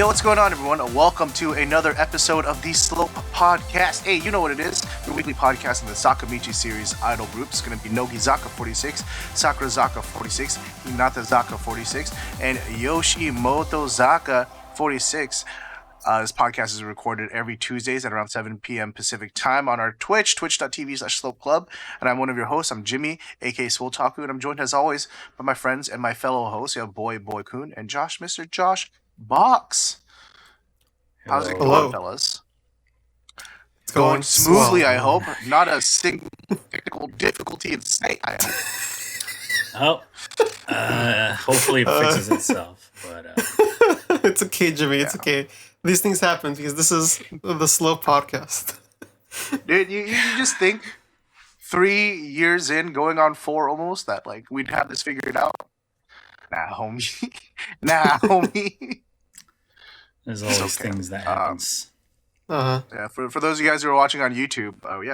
Yo, what's going on, everyone? Welcome to another episode of the Slope Podcast. Hey, you know what it is. Your weekly podcast in the Sakamichi series idol group is going to be Nogizaka 46, Sakurazaka 46, Hinatazaka 46, and Yoshimotozaka 46. This podcast is recorded every Tuesdays at around 7 p.m. Pacific time on our Twitch, twitch.tv/slopeclub. And I'm one of your hosts. I'm Jimmy, aka Swotaku, and I'm joined as always by my friends and my fellow hosts. You have Boy Kun and Josh, Mr. Josh Box. How's it going, fellas? It's going smoothly, I hope. Not a single technical difficulty in sight, I hope. Hopefully it fixes itself. But it's okay, Jimmy. It's okay. These things happen because this is the Slow Podcast. Dude, you just think 3 years in, going on 4 almost, that like we'd have this figured out? Nah, homie. There's always things that happens. Yeah, for those of you guys who are watching on YouTube, we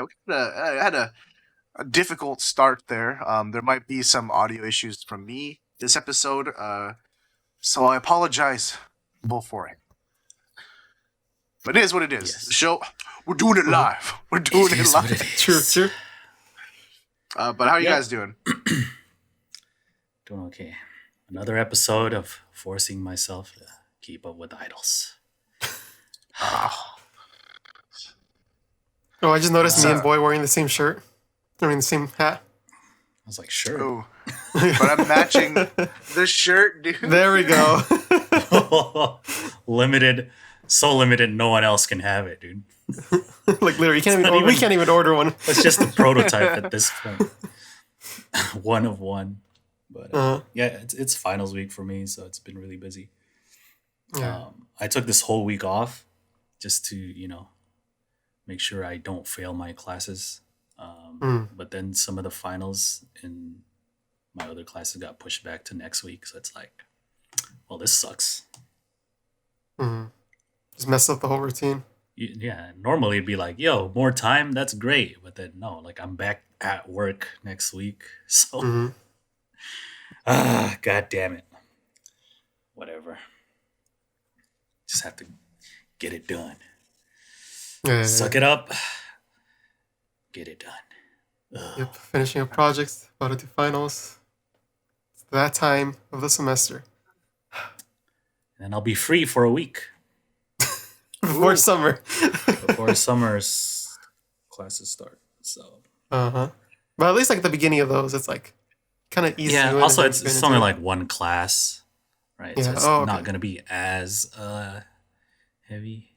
had a difficult start there. There might be some audio issues from me this episode, so I apologize for it. But it is what it is. Yes. The show, we're doing it live. We're doing it live. True. But how are you guys doing? Doing okay. Another episode of forcing myself to keep up with idols. Oh, I just noticed me and Boy wearing the same shirt. I mean, the same hat. I was like, sure. Oh. But I'm matching the shirt, dude. There we go. Limited. So limited, no one else can have it, dude. Like literally, we can't even order one. It's just a prototype at this point. One of one. But yeah, it's finals week for me, so it's been really busy. Yeah. I took this whole week off just to, make sure I don't fail my classes. But then some of the finals in my other classes got pushed back to next week, so it's like, well, this sucks. Mm-hmm. Just mess up the whole routine. Yeah, normally it'd be like, yo, more time, that's great. But then no, like I'm back at work next week. So god damn it. Whatever. Just have to get it done. Suck it up. Get it done. Yep, finishing up projects, about to do finals. It's that time of the semester. And I'll be free for a week. Before summer. Before summer's classes start. So. But at least like the beginning of those, it's like kind of easy. Yeah. Also, it's only like one class, right? Yeah. So it's not gonna be as heavy,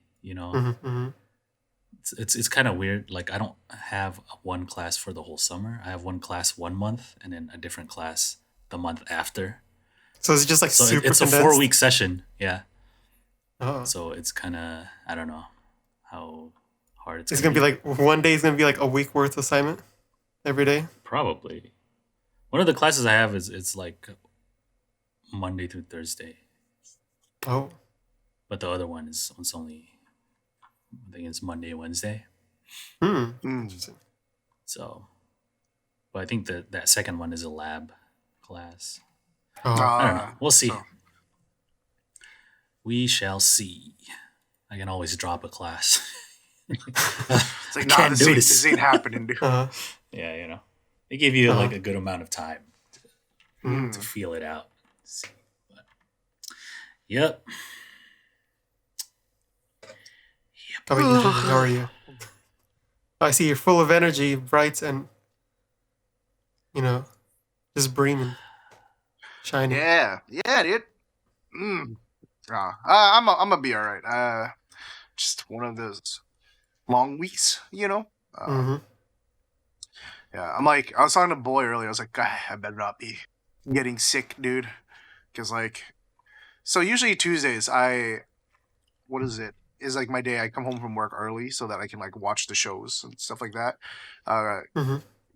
It's kind of weird. Like I don't have one class for the whole summer. I have one class 1 month, and then a different class the month after. So it's just like super it's condensed? a 4-week session. Yeah. Oh. So it's kind of, I don't know how hard it's going to be. Like one day is going to be like a week worth assignment every day? Probably. One of the classes I have it's like Monday through Thursday. Oh. But the other one it's only, I think it's Monday, Wednesday. Interesting. So, but I think that second one is a lab class. Oh. I don't know. We'll see. We shall see. I can always drop a class. It's like, nah, this ain't happening, dude. Yeah, they give you like a good amount of time to feel it out. But, yep. How are you? I see you're full of energy, bright, and just brimming, shining. Yeah, dude. I'm gonna be all right. Just one of those long weeks, Yeah, I'm like, I was talking to Boy earlier. I was like, I better not be getting sick, dude. Because so usually Tuesdays, is like my day. I come home from work early so that I can like watch the shows and stuff like that.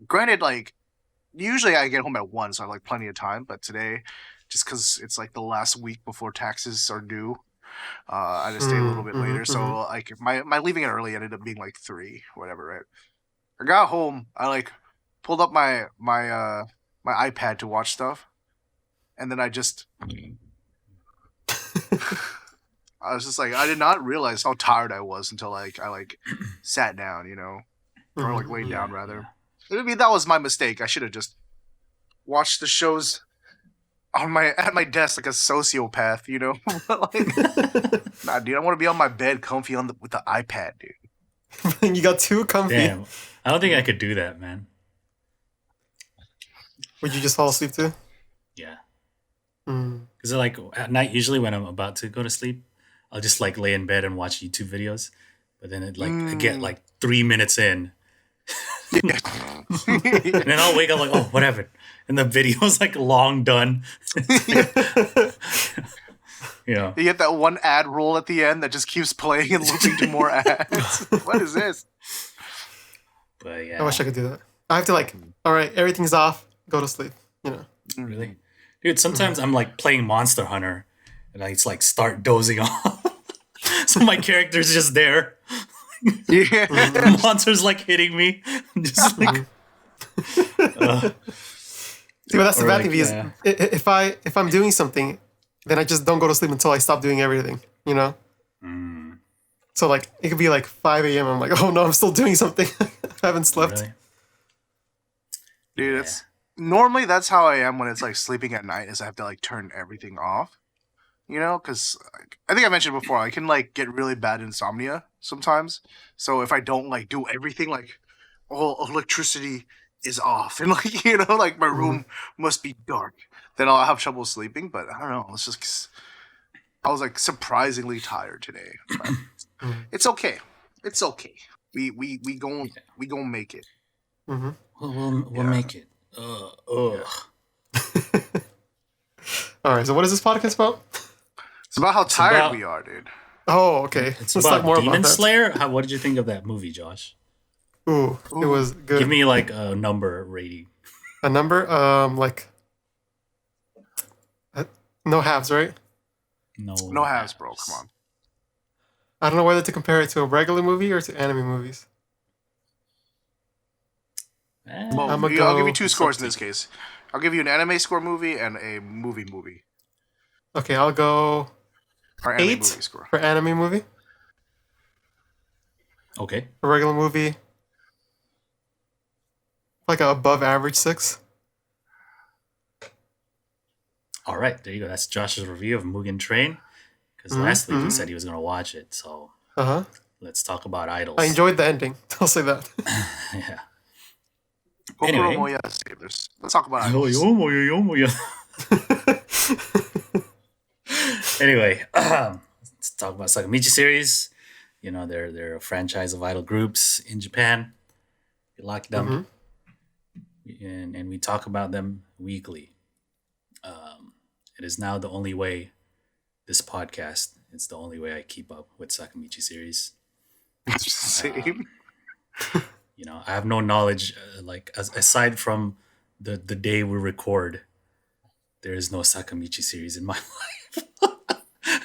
Granted, like usually I get home at 1, so I have like plenty of time. But today, just because it's like the last week before taxes are due, I just stay a little bit later. So like my leaving it early ended up being like 3, whatever. Right? I got home. I like pulled up my iPad to watch stuff, and then I just I was just like, I did not realize how tired I was until like I like sat down, you know, or like laid down rather. I mean, that was my mistake. I should have just watched the shows at my desk like a sociopath, you know. But like, nah, dude, I want to be on my bed, comfy with the iPad, dude. You got too comfy. Damn, I don't think I could do that, man. Would you just fall asleep too? Yeah. Because like at night, usually when I'm about to go to sleep, I'll just like lay in bed and watch YouTube videos. But then I get like 3 minutes in. And then I'll wake up like, oh, what happened? And the video's like long done. Yeah. You get that one ad roll at the end that just keeps playing and looping to more ads. What is this? But yeah. I wish I could do that. I have to like, all right, everything's off, go to sleep. You know. Really? Dude, sometimes I'm like playing Monster Hunter and I just like start dozing off. So my character's just there. Yeah. The monster's like hitting me. I'm just like See, but that's the bad thing because if I'm doing something, then I just don't go to sleep until I stop doing everything, you know? So like it could be like 5 a.m. I'm like, oh no, I'm still doing something. I haven't slept. Really? Dude, normally that's how I am when it's like sleeping at night is I have to like turn everything off. You know, because I think I mentioned before, I can like get really bad insomnia sometimes. So if I don't like do everything, like all electricity is off and like, you know, like my room must be dark, then I'll have trouble sleeping. But I don't know. It's just, I was like surprisingly tired today. But it's okay. It's okay. We gon' make it. We'll make it. All right. So what is this podcast about? It's about how tired we are, dude. Oh, okay. It's Let's about talk more Demon about that. Slayer. What did you think of that movie, Josh? Ooh, it was good. Give me like a number rating. A number? Like no halves, right? No halves, bro. Come on. I don't know whether to compare it to a regular movie or to anime movies. Well, I'll give you two scores in this case. I'll give you an anime score movie and a movie. Okay, I'll go Or anime 8 movie score. for anime movie. Okay. A regular movie, like a above average 6. All right, there you go. That's Josh's review of Mugen Train. Because last week he said he was going to watch it. So let's talk about idols. I enjoyed the ending. I'll say that. Yeah. Anyway, Anyway. let's talk about idols. Anyway, let's talk about Sakamichi series. You know, they're a franchise of idol groups in Japan. We like them, and we talk about them weekly. It is now the only way. This podcast, it's the only way I keep up with Sakamichi series. Same. You know, I have no knowledge. Aside from the day we record, there is no Sakamichi series in my life.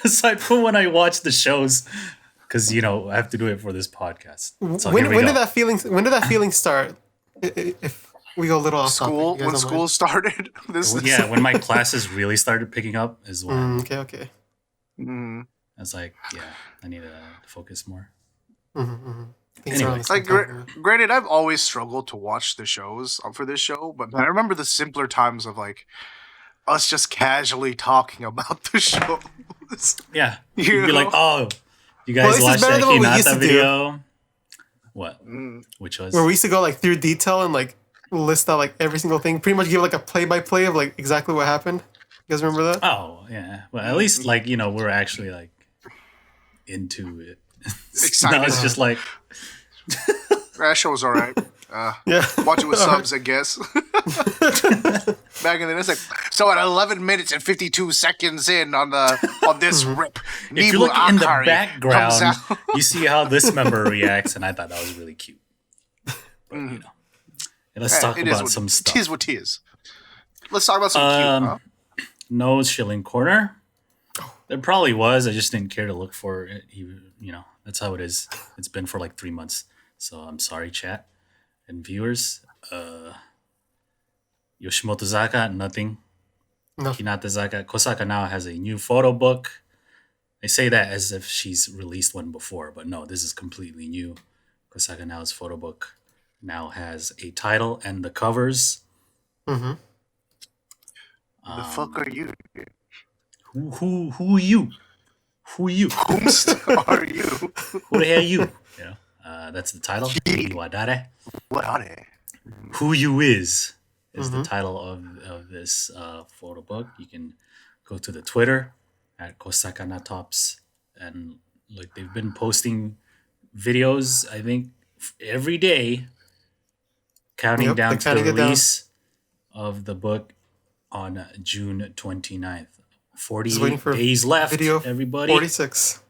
Aside from when I watch the shows, because you know I have to do it for this podcast. So When did that feeling start? If we go a little off School topic, when school started. when my classes really started picking up is when Okay. Mm. I was like, yeah, I need to focus more. Things are on the Like, same time. granted, I've always struggled to watch the shows for this show, but I remember the simpler times of like us just casually talking about the show. Yeah, You you'd be know? like, oh, you guys Well, this is watched better that than what we used Hinata to do. video? What? Which was? Where we used to go like through detail and like list out like every single thing, pretty much give like a play-by-play of like exactly what happened. You guys remember that? Oh yeah, well at least like you know we're actually like into it. Excited. No, it's just like That show was alright. Yeah. Watch it with subs, I guess. Back in the day, it's like so at 11 minutes and 52 seconds in on this rip. if you look in the Akari background, comes out. you see how this member reacts, and I thought that was really cute. But you know, and let's talk about some stuff. Tis what tis. Let's talk about some cute, huh? No Shilling Corner. There probably was. I just didn't care to look for it. You know, that's how it is. It's been for like 3 months. So I'm sorry, chat and viewers. Yoshimotozaka, nothing. No. Hinatazaka Kosaka Nao has a new photo book. They say that as if she's released one before, but no, this is completely new. Kosaka Nao's photo book now has a title and the covers. Mm-hmm. The fuck are you? Who are you? Who are you? Whomst are you? Who the hell are you? You know, that's the title. Iwadare. What are they? Who You is the title of this photo book. You can go to the Twitter at Kosaka Na Tops, and like they've been posting videos, I think, every day, counting down to the release of the book on June 29th. 48 days left, video everybody. 46.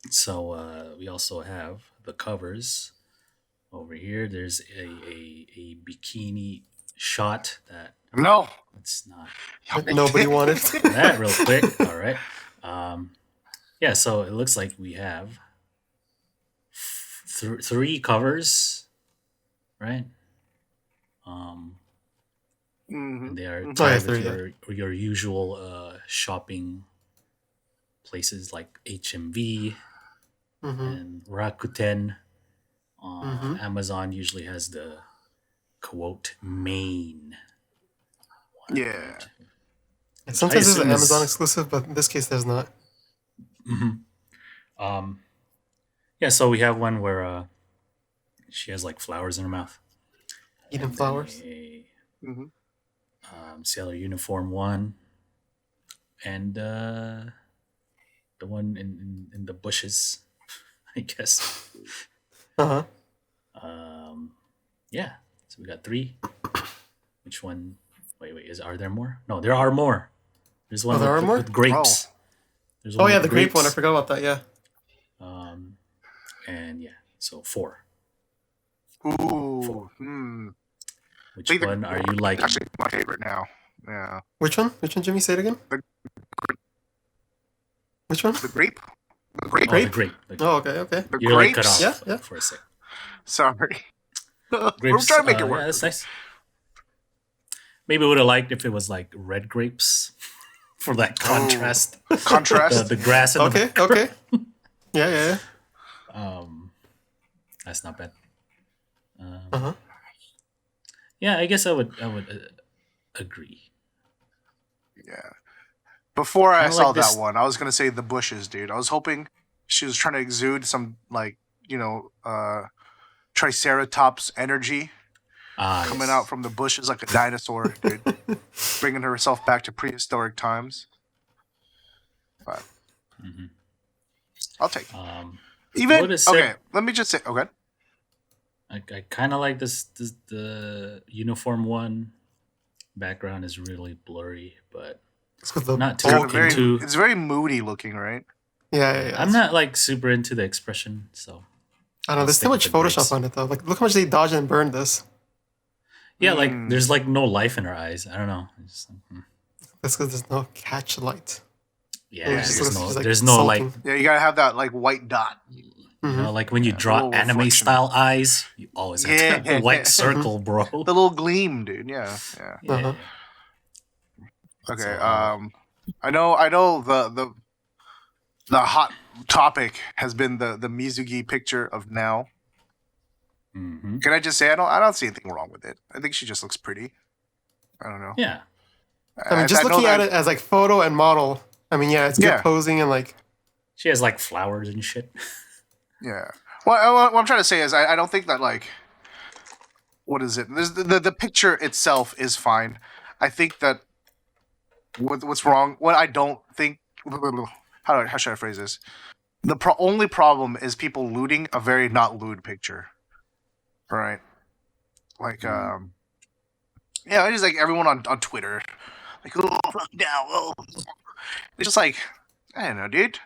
So we also have the covers over here. There's a bikini shot that No, it's not Nobody wanted. that real quick. All right. Yeah, so it looks like we have three covers, right? And they are tied with your usual shopping places like HMV and Rakuten. Amazon usually has the quote main. Yeah. Sometimes there's an Amazon exclusive, but in this case there's not. Yeah, so we have one where she has like flowers in her mouth. Eating flowers. Sailor Uniform 1. And the one in the bushes, I guess. Yeah, so we got 3. Which one? Wait, are there more? No, there are more. There's one with grapes. Oh yeah, the grape one. I forgot about that. Yeah. And yeah, so 4. Ooh. 4. Which one are you liking? Actually, my favorite now. Yeah. Which one? Which one, Jimmy? Say it again. Which one? The grape. The grape. Oh, the grape. Oh, okay. You're like cut off yeah. for a sec. Sorry. Grapes, We're trying to make it work. Yeah, that's nice. Maybe would have liked if it was like red grapes for that contrast. Contrast. the grass and okay. Yeah. That's not bad. Yeah, I guess I would agree. Yeah. Before I saw like that one, I was gonna say the bushes, dude. I was hoping she was trying to exude some Triceratops energy coming out from the bushes like a dinosaur, dude. Bringing herself back to prehistoric times. But I'll take it. Okay, let me just say, okay. I kind of like this. The uniform one background is really blurry, but not too into. It's very moody looking, right? Yeah. I'm not like super into the expression, so I don't know. There's too much Photoshop on it though. Like, look how much they dodged and burned this. Yeah, like there's like no life in her eyes. I don't know. That's because there's no catch light. Yeah, there's no light. Yeah, you gotta have that like white dot. You know, like when you draw anime style eyes, you always have that white circle, bro. The little gleam, dude. Yeah. Okay. So, I know the hot topic has been the Mizugi picture of Now. Can I just say I don't see anything wrong with it. I think she just looks pretty. I don't know. Yeah. I mean, just looking at it as like photo and model. I mean, yeah, it's good posing and like. She has like flowers and shit. Yeah. Well, what I'm trying to say is I don't think that like. What is it? The picture itself is fine. I think that what's wrong. What I don't think. How should I phrase this? The only problem is people looting a very not lewd picture. Right. Like yeah, it's just like everyone on Twitter, like fuck now, it's just like I don't know, dude.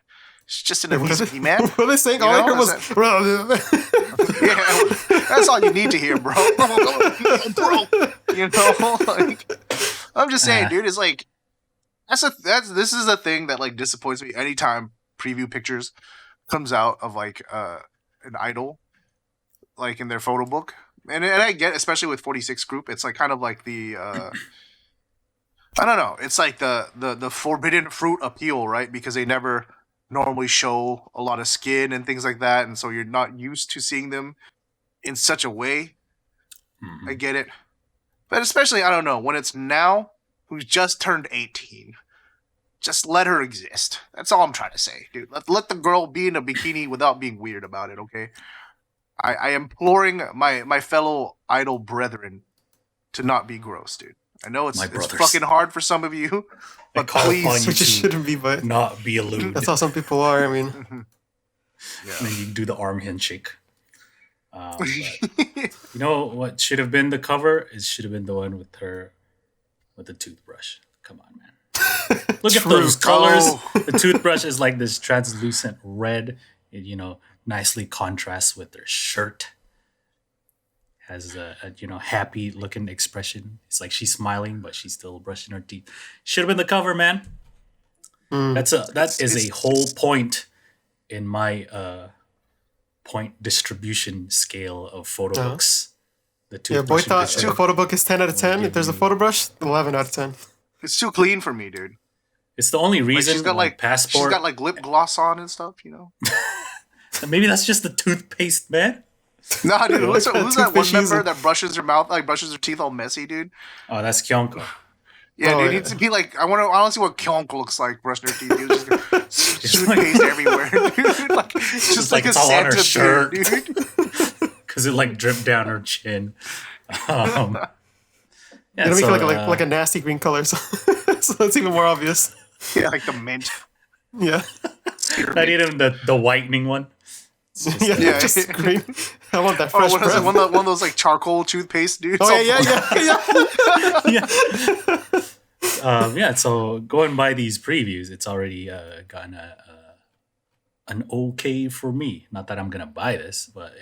It's just an Mizuki man. What are they saying? All I heard was, yeah, that's all you need to hear, bro. Bro, you know, like I'm just saying, dude. It's like this is a thing that like disappoints me anytime preview pictures comes out of like an idol, like in their photo book. And I get, especially with 46 group, it's like kind of like the I don't know. It's like the forbidden fruit appeal, right? Because they never normally show a lot of skin and things like that, and so you're not used to seeing them in such a way. Mm-hmm. I get it. But especially, I don't know, when it's Nao, who's just turned 18, just let her exist. That's all I'm trying to say, dude. Let the girl be in a bikini without being weird about it, okay? I imploring my fellow idol brethren to not be gross, dude. I know it's fucking hard for some of you, but please. Which it shouldn't be, but not be a lewd. That's how some people are, I mean. Yeah. And then you do the arm handshake. But, you know what should have been the cover? It should have been the one with her with the toothbrush. Come on, man. Look at those colors. Oh. The toothbrush is like this translucent red. It, nicely contrasts with her shirt. Has a happy looking expression. It's like she's smiling, but she's still brushing her teeth. Should have been the cover, man. That is a whole point in my point distribution scale of photo books. The boy thought a photo book is 10 out of 10. If there's a photo brush, 11 out of 10. It's too clean for me, dude. It's the only reason. She's got passport. She's got like lip gloss on and stuff, Maybe that's just the toothpaste, man. Nah, dude. Who's that one member that brushes her mouth, brushes her teeth all messy, dude? Oh, that's Kyonko. Yeah, dude. It needs to be like, I want to see what Kyonko looks like brushing her teeth. Dude. Just toothpaste everywhere, dude. Like, it's just like a all on her Santa shirt, dude. Because it dripped down her chin. Yeah, it'll make it like a nasty green color, so it's even more obvious. Yeah, like the mint. Yeah. Not even the whitening one. Just green. I want that fresh breath. One of those like charcoal toothpaste, dude. Oh yeah. So going by these previews, it's already gotten an okay for me. Not that I'm gonna buy this, but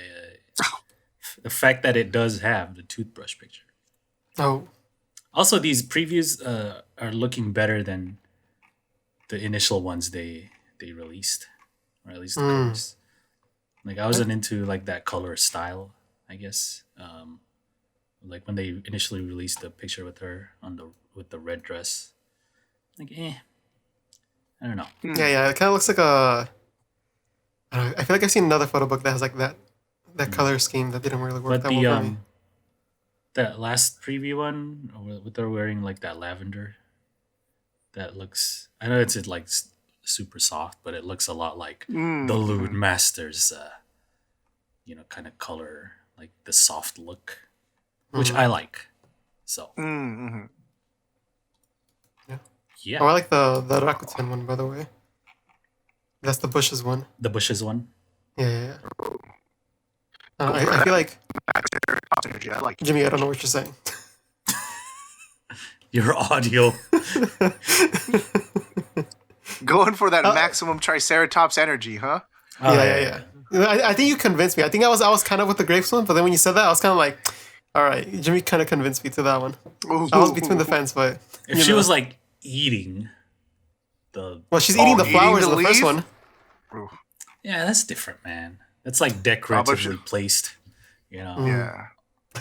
the fact that it does have the toothbrush picture. Oh. Also, these previews are looking better than the initial ones they released, or at least the covers. Like I wasn't into like that color style, I guess. Like when they initially released the picture with her with the red dress, like I don't know. Yeah, it kind of looks like I feel like I've seen another photo book that has like that color scheme that didn't really work that well for me. That last preview one, with her wearing like that lavender, that looks. I know it's like super soft, but it looks a lot like the Lewd Masters, kind of color, like the soft look, which I like. So, yeah. Oh, I like the Rakuten one, by the way. That's the Bushes one. The Bushes one. Yeah. I feel like Jimmy. I don't know what you're saying. Your audio. Going for that maximum Triceratops energy, huh? Yeah. I think you convinced me. I think I was kind of with the grapes one, but then when you said that, I was kind of like, all right, Jimmy kind of convinced me to that one. I was between the fence, but if she was like eating she's eating the flowers in the first one. Yeah, that's different, man. That's like decoratively placed, Yeah.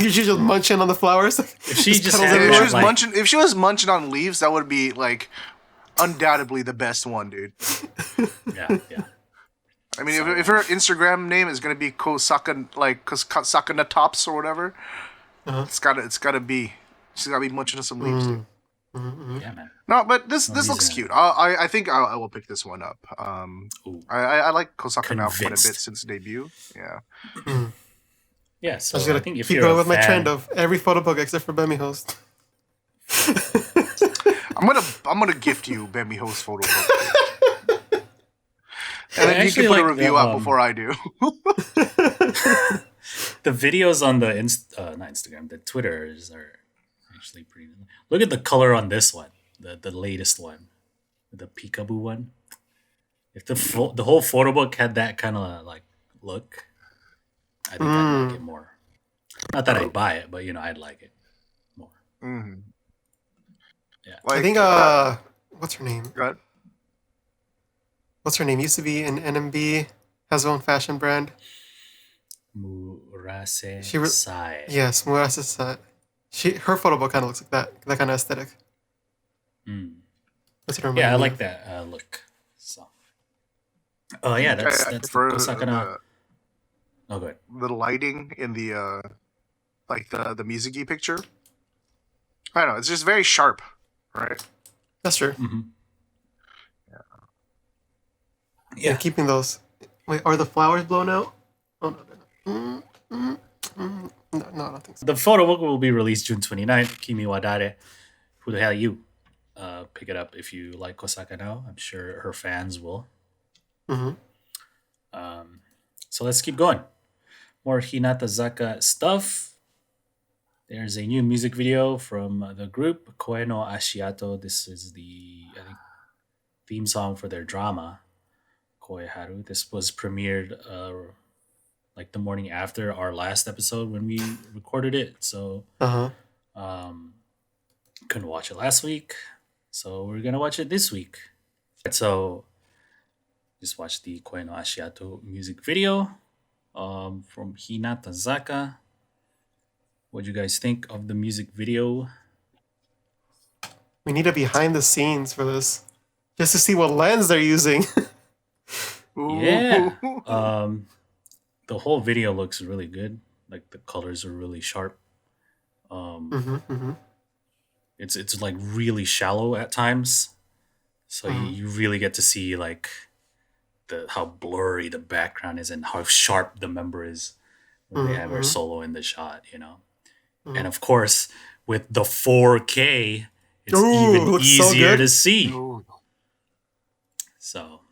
She's just munching on the flowers. If she if she was munching on leaves, that would be like undoubtedly the best one, dude. Yeah. I mean, if her Instagram name is gonna be Kosaka Natops or whatever, it's gotta be. She's gotta be munching on some leaves, dude. Yeah, man. No, but this looks cute. I think I will pick this one up. I like Kosaka Nao quite a bit since debut. Yeah. Yeah, so I think if you're going with my trend of every photo book except for Bemi Host. I'm gonna gift you Bemi Host photo book. And then you can put a review out before I do. The videos on the not Instagram, the Twitters are actually pretty. Look at the color on this one, the latest one, the peekaboo one. If the whole photo book had that kind of like look, I think I'd like it more. Not that I'd buy it, but I'd like it more. Mm-hmm. Yeah, I think what's her name? Go ahead. What's her name? Used to be in NMB, has her own fashion brand. Murase Sai. Yes, Murase Sai. Her photo book kind of looks like that kind of aesthetic. Mm. That's what Yeah, I me like of. that look. So, oh yeah, that's I the prefer Kosaka Nao. Oh, good. the lighting in the like the music picture. I don't know. It's just very sharp, right? That's true. Mm-hmm. Yeah, keeping those. Wait, are the flowers blown out? Oh no, they're not. No, I don't think so. The photo book will be released June 29th. Kimi wa Dare. Who the hell you? Pick it up if you like Kosaka Nao. I'm sure her fans will. Mm-hmm. So let's keep going. More Hinatazaka stuff. There's a new music video from the group Koe no Ashiato. This is the theme song for their drama Koe Haru. This was premiered like the morning after our last episode when we recorded it. So couldn't watch it last week. So we're gonna watch it this week. So just watch the Koe no Ashiato music video from Hinatazaka. What do you guys think of the music video? We need a behind the scenes for this, just to see what lens they're using. Yeah. The whole video looks really good. Like the colors are really sharp. It's like really shallow at times, so you really get to see like how blurry the background is and how sharp the member is when they have their solo in the shot, you know. And of course, with the 4K, it's even easier to see. So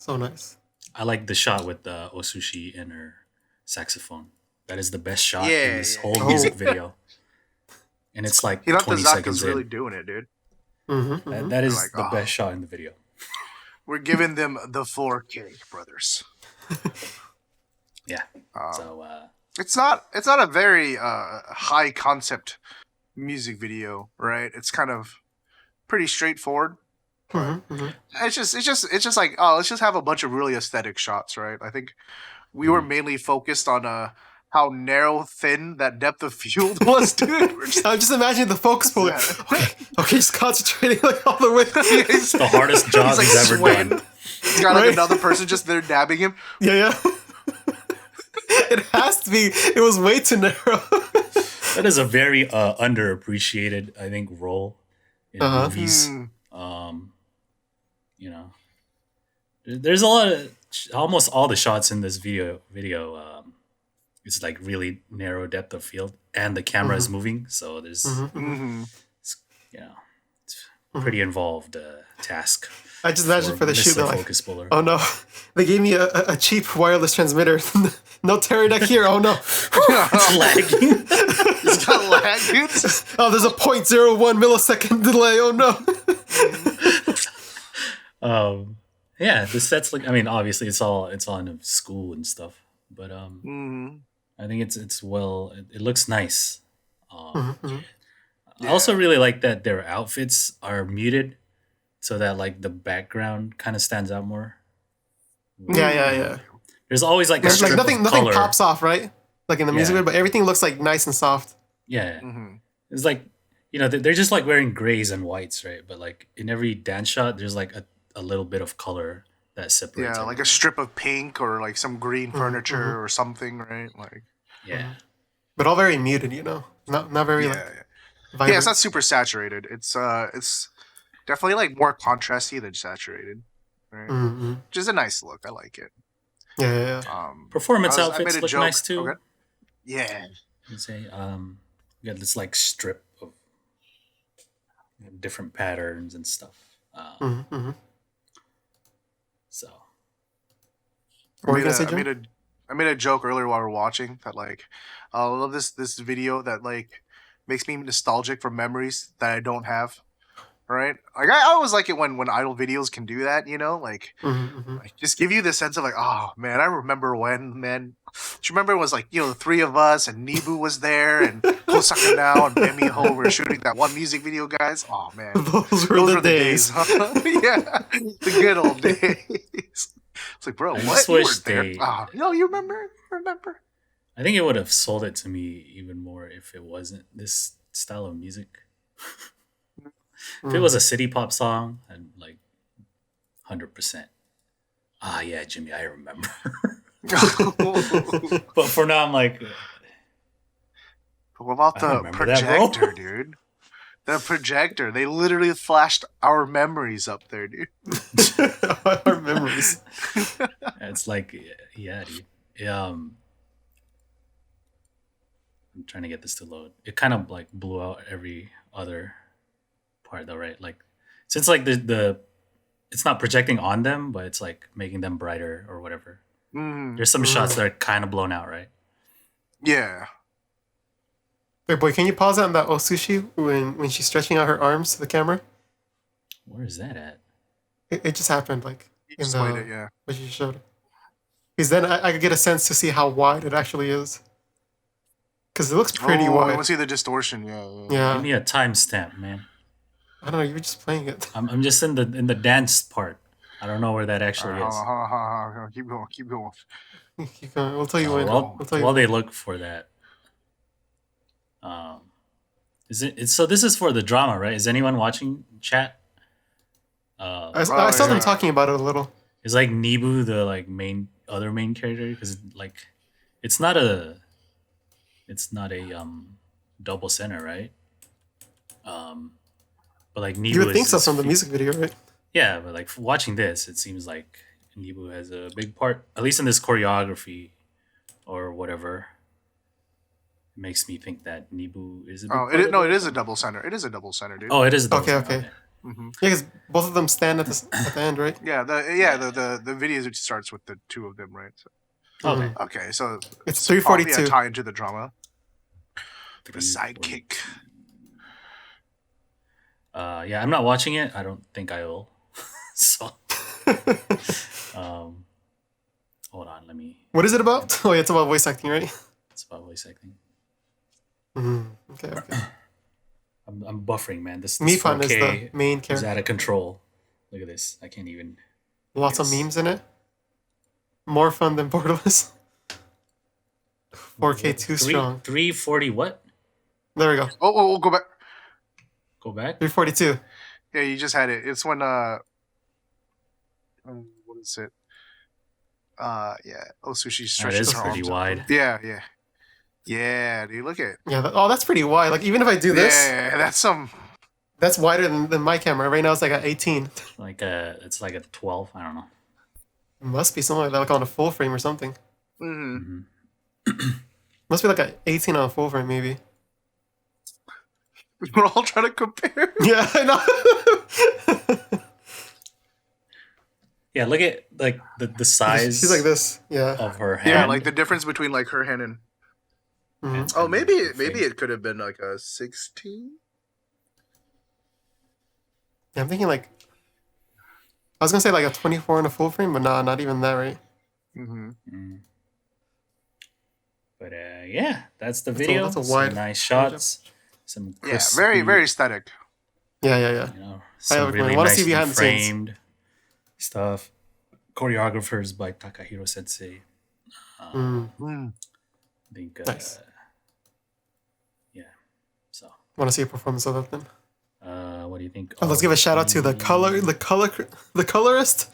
nice. I like the shot with Osushi and her saxophone. That is the best shot in this whole music video. And it's like 20 seconds in. Really doing it, dude. That is like, the best shot in the video. We're giving them the 4K, brothers. Yeah. So it's not a very high concept music video, right? It's kind of pretty straightforward. It's just like, oh, let's just have a bunch of really aesthetic shots, right? I think we were mainly focused on how narrow, thin that depth of field was, dude. I'm just imagining the focus puller. Okay, just concentrating like all the way. It's the hardest job he's ever done. He's got like another person just there dabbing him. Yeah. It has to be. It was way too narrow. That is a very underappreciated, I think, role in movies. You know, there's a lot of almost all the shots in this video. It's like really narrow depth of field, and the camera is moving, so there's it's, you know, it's pretty involved task. I just imagine for the shoot, like, focus puller. Oh no, they gave me a cheap wireless transmitter. No Terry deck here. Oh no, it's lagging. It's got lag, dude. Oh, there's a 0.01 millisecond delay. Oh no. Yeah, the set's like, I mean, obviously it's all in a school and stuff, but I think it's well, it looks nice. I also really like that their outfits are muted, so that like the background kind of stands out more. Yeah. There's always like nothing pops off, right? Like in the music video, but everything looks like nice and soft. Yeah, it's like, you know, they're just like wearing grays and whites, right? But like in every dance shot, there's like a little bit of color that separates. Yeah, everything. like a strip of pink or like some green furniture or something, right? Like but all very muted, you know, not very vibrant. Yeah, it's not super saturated. It's definitely like more contrasty than saturated, right? Which is a nice look. I like it. Yeah. Performance outfits look nice too. Okay. Yeah. You say, you got this like strip of different patterns and stuff. So, what were you gonna say, Jim? I made a joke earlier while we were watching that like I love this video that like makes me nostalgic for memories that I don't have. Right? Like I always like it when idol videos can do that, you know, like, like just give you the sense of like, oh man, I remember when, man. Do you remember it was like, you know, the three of us and Nibu was there and Kosaka Nao and Bemiho were shooting that one music video, guys. Oh man. Those were the days. Huh? Yeah. The good old days. It's like, bro, what? You weren't there. Oh, no, you remember? I think it would have sold it to me even more if it wasn't this style of music. If it was a city pop song, I'd like 100%. Ah, yeah, Jimmy, I remember. But for now, I'm like, What about I the remember that, projector, bro. dude? The projector. They literally flashed our memories up there, dude. Our memories. It's like, yeah, dude. I'm trying to get this to load. It kind of like blew out every other part, though, right? Like, since like the it's not projecting on them, but it's like making them brighter or whatever. There's some shots that are kind of blown out, right? Yeah. Wait, boy, can you pause on that Osushi when she's stretching out her arms to the camera? Where is that at? It just happened, like, You in just the played it, yeah. what you showed. Because then I could get a sense to see how wide it actually is. Because it looks pretty I wide. want to see the distortion, yeah. Yeah. Give me a timestamp, man. I don't know, you were just playing it. I'm just in the dance part. I don't know where that actually is. Keep going, keep going. Keep going. We'll tell you when. While We'll tell you while when. they look for that, is it? So this is for the drama, right? Is anyone watching chat? I saw them talking about it a little. Is like Nibu the like other main character? Because like it's not a double center, right? But like Nibu, You would think so is from the music video, right? Yeah, but like watching this, it seems like Nibu has a big part, at least in this choreography or whatever. It makes me think that Nibu is a big part it is a double center. It is a double center, dude. Oh, it is a double Okay, center. okay. Yeah, because both of them stand at the end, right? Yeah, the video starts with the two of them, right? So, Okay. okay, so It's 3:42. probably a tie into the drama. The 3:40. sidekick. Yeah, I'm not watching it. I don't think I will. So, hold on. Let me. What is it about? Oh, yeah, it's about voice acting, right? It's about voice acting. Okay, okay. I'm buffering, man. This Mifan 4K is the main is character. out of control. Look at this. I can't even. Lots of memes in it. More fun than Borderless. 4K too strong. 340 what? There we go. Oh, go back. Go back. 342. Yeah, you just had it. It's when what is it? Yeah, Osushi stretches is her pretty arms out. wide. Yeah, dude, look at. Yeah, that's pretty wide. Like, even if I do this, Yeah, that's some. that's wider than my camera. Right now it's like at 18. Like it's like a 12. I don't know. It must be something like that, like on a full frame or something. Must be like an 18 on a full frame, maybe. We're all trying to compare. Yeah, I know. Yeah, look at like the size. She's like this. Yeah. Of her hand. Yeah, like the difference between like her hand and. Oh, maybe it could have been like a 16. Yeah, I'm thinking like. I was gonna say like a 24 on a full frame, but nah, not even that, right? But yeah, that's the video. That's a some wide nice shots. Some crispy, very very aesthetic. Yeah. You know, some I really want to see nicely behind the scenes. framed stuff. Choreographers by Takahiro Sensei. I think. Nice. Yeah. So. Want to see a performance of that then? What do you think? Oh, let's give a shout out to the colorist,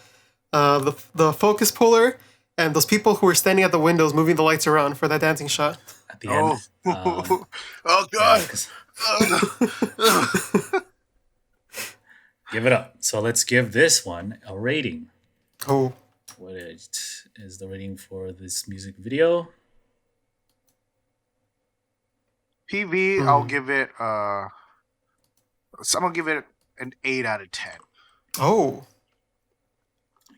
the focus puller, and those people who were standing at the windows moving the lights around for that dancing shot. At the end. Oh god. Give it up. So let's give this one a rating. Oh. What is the rating for this music video? PV, I'll give it. So I'm gonna give it an 8 out of 10. Oh.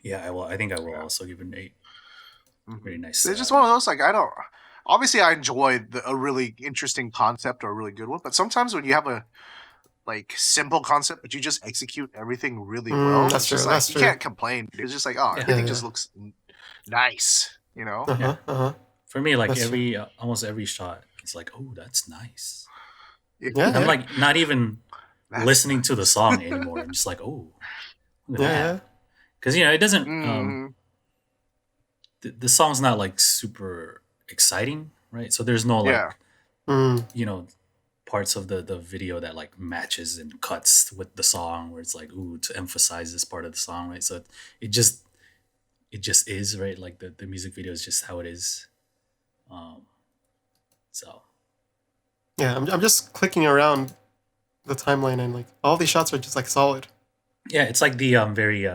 Yeah, I will. I think I will also give it an 8. Very nice. It's just one of those like I don't. Obviously, I enjoy a really interesting concept or a really good one, but sometimes when you have a like simple concept, but you just execute everything really well, that's it's just true, like that's you true. can't complain. It's just like everything just looks nice, you know. For me, like That's almost every shot, it's like, oh, that's nice. Yeah. I'm like not even listening to the song anymore. I'm just like, oh, look at that. Because it doesn't. The song's not like super exciting, right? So there's no like, parts of the video that like matches and cuts with the song, where it's like, ooh, to emphasize this part of the song, right? So it just is, right? Like the music video is just how it is. So Yeah, I'm just clicking around the timeline and like all these shots are just like solid. yeah, it's like the very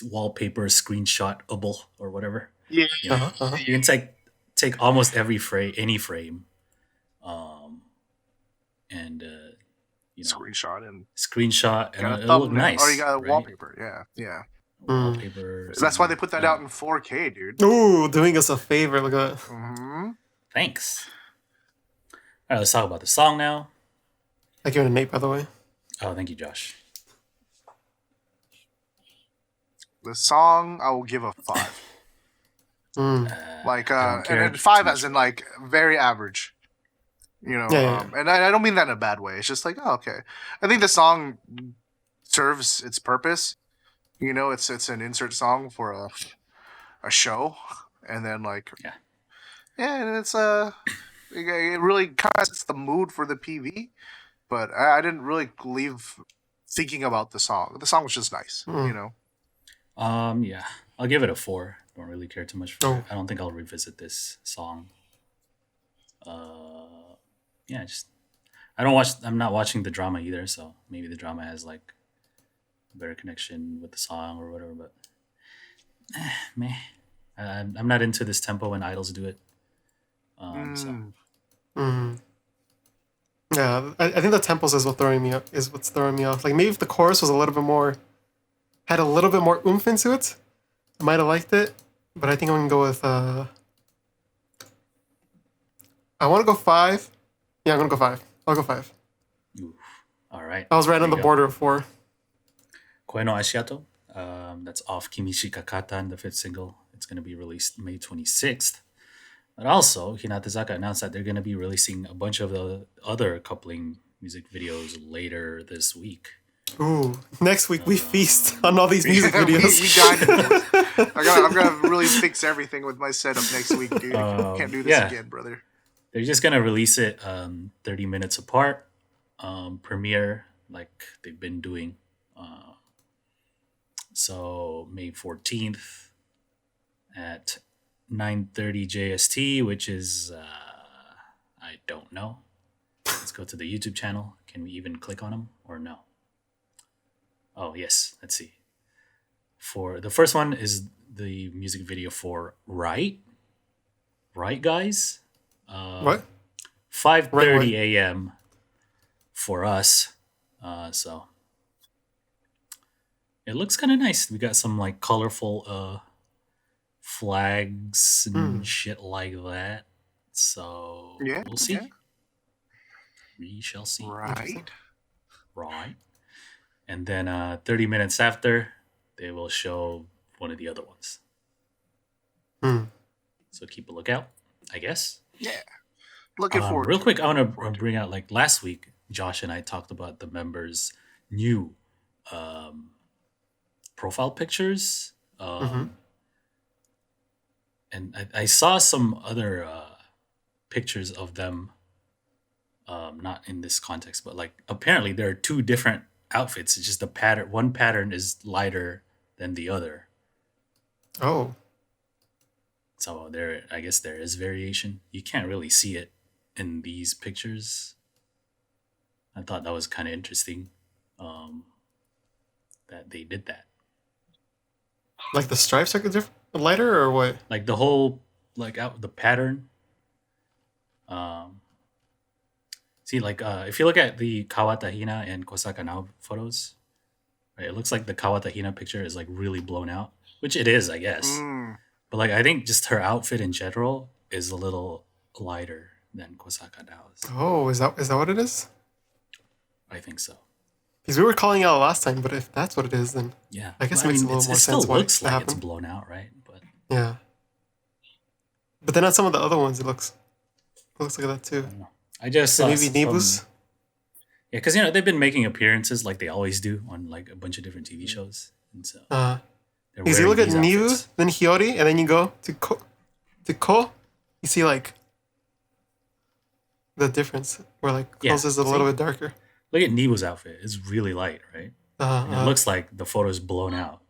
wallpaper screenshotable or whatever. Yeah. You know? You can take almost every frame, any frame, and you know, Screenshot and it'll look nice. Or you got a right? wallpaper. Yeah. Wallpaper. That's why they put that out in 4K, dude. Ooh, doing us a favor. Look at that. Mm-hmm. Thanks. All right, let's talk about the song now. I give it an 8, by the way. Oh, thank you, Josh. The song, I will give a 5. Like, and 5 as in like very average. You know, Yeah. And I don't mean that in a bad way. It's just like, oh, okay. I think the song serves its purpose. You know, it's an insert song for a show, and then like, and it's it really kind of sets the mood for the PV. But I didn't really leave thinking about the song. The song was just nice, you know. Yeah, I'll give it a 4. Don't really care too much for it. I don't think I'll revisit this song. Yeah, I'm not watching the drama either, so maybe the drama has like a better connection with the song or whatever, but meh. I'm not into this tempo when idols do it. Yeah, I think the tempos is what's throwing me off. Like maybe if the chorus was had a little bit more oomph into it, I might have liked it. But I think I'm gonna go with I want to go 5. Yeah, I'm gonna go 5. I'll go 5. Oof. All right. I was right on the border of 4. Koe no Ashiato. That's off Kimishi Kakata, the 5th single. It's going to be released May 26th. But also, Hinatazaka announced that they're going to be releasing a bunch of the other coupling music videos later this week. Ooh, next week we feast on all these music videos. I'm gonna really fix everything with my setup next week, dude. Can't do this again, brother. They're just gonna release it 30 minutes apart, premiere like they've been doing. So May 14th at 9:30 JST, which is I don't know. Let's go to the YouTube channel. Can we even click on them or no? Oh yes, let's see. For the first one is the music video for Right, guys. What? 5:30 a.m. for us. So it looks kind of nice. We got some like colorful flags and shit like that. So we'll see. Yeah. We shall see. Right. And then 30 minutes after, they will show one of the other ones. So keep a lookout, I guess. Yeah. Looking forward. Real quick, I want to bring out, like last week, Josh and I talked about the members' new profile pictures. And I saw some other pictures of them, not in this context, but like apparently there are 2 different outfits. It's just the pattern. One pattern is lighter than the other. Oh. So I guess there is variation. You can't really see it in these pictures. I thought that was kind of interesting, that they did that. Like the stripes are different, lighter, or what? Like the whole, like out the pattern. See, like if you look at the Kawata Hina and Kosaka Nao photos, right, it looks like the Kawata Hina picture is like really blown out, which it is, I guess. But like I think just her outfit in general is a little lighter than Kosaka Nao's. Oh, is that what it is? I think so. Because we were calling it out last time, but if that's what it is, then yeah, I guess it makes a little more sense. It still looks like it's blown out, right? But yeah. But then on some of the other ones, it looks like that too. I just so maybe Nibus. Yeah, because they've been making appearances like they always do on like a bunch of different TV shows, and so. Because you look at Nibu, then Hiyori, and then you go to Ko, you see like the difference. Where like Yeah, clothes is a little bit darker. Look at Neebo's outfit. It's really light, right? And it looks like the photo is blown out.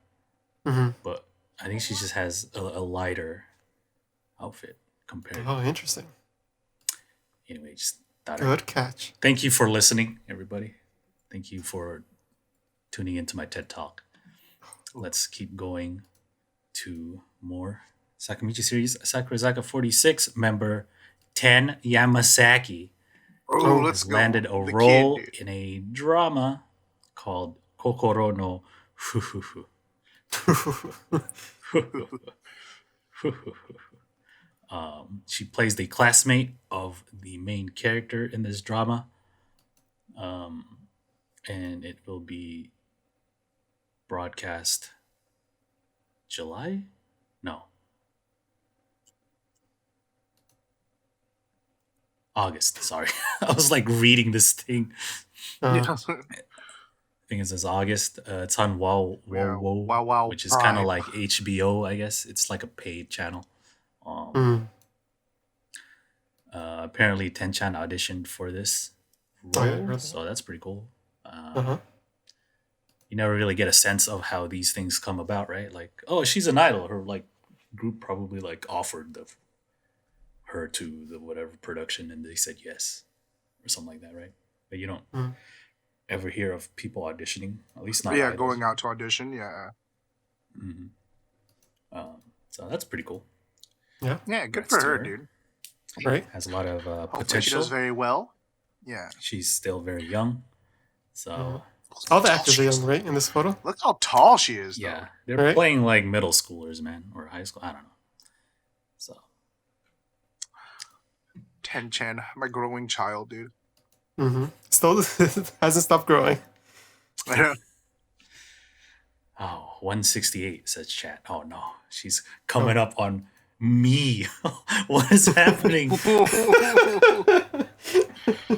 But I think she just has a lighter outfit compared. Oh, interesting. Anyway, just thought Good catch. Thank you for listening, everybody. Thank you for tuning into my TED Talk. Let's keep going to more Sakamichi series. Sakurazaka 46 member Ten Yamasaki has landed a role in a drama called Kokoro no fufufu. She plays the classmate of the main character in this drama. And it will be broadcast July? No. August, sorry. I was like reading this thing. I think it says August. It's on Wow, which is kind of like HBO, I guess. It's like a paid channel. Apparently, Ten-chan auditioned for this role, so that's pretty cool. You never really get a sense of how these things come about, right? Like, oh, she's an idol. Her like group probably like offered her to the whatever production, and they said yes, or something like that, right? But you don't ever hear of people auditioning, at least not. Yeah, idols. going out to audition. Yeah. So that's pretty cool. Yeah, good for her, dude. Right. Has a lot of Hopefully potential. she does very well. Yeah. She's still very young, so. All the actors are young, right, in this photo? Look how tall she is, though. Yeah, they're playing like middle schoolers, man, or high school. I don't know. So, Ten-chan, my growing child, dude. Still hasn't stopped growing. Oh, 168 says chat. Oh no, she's coming up on me. What is happening?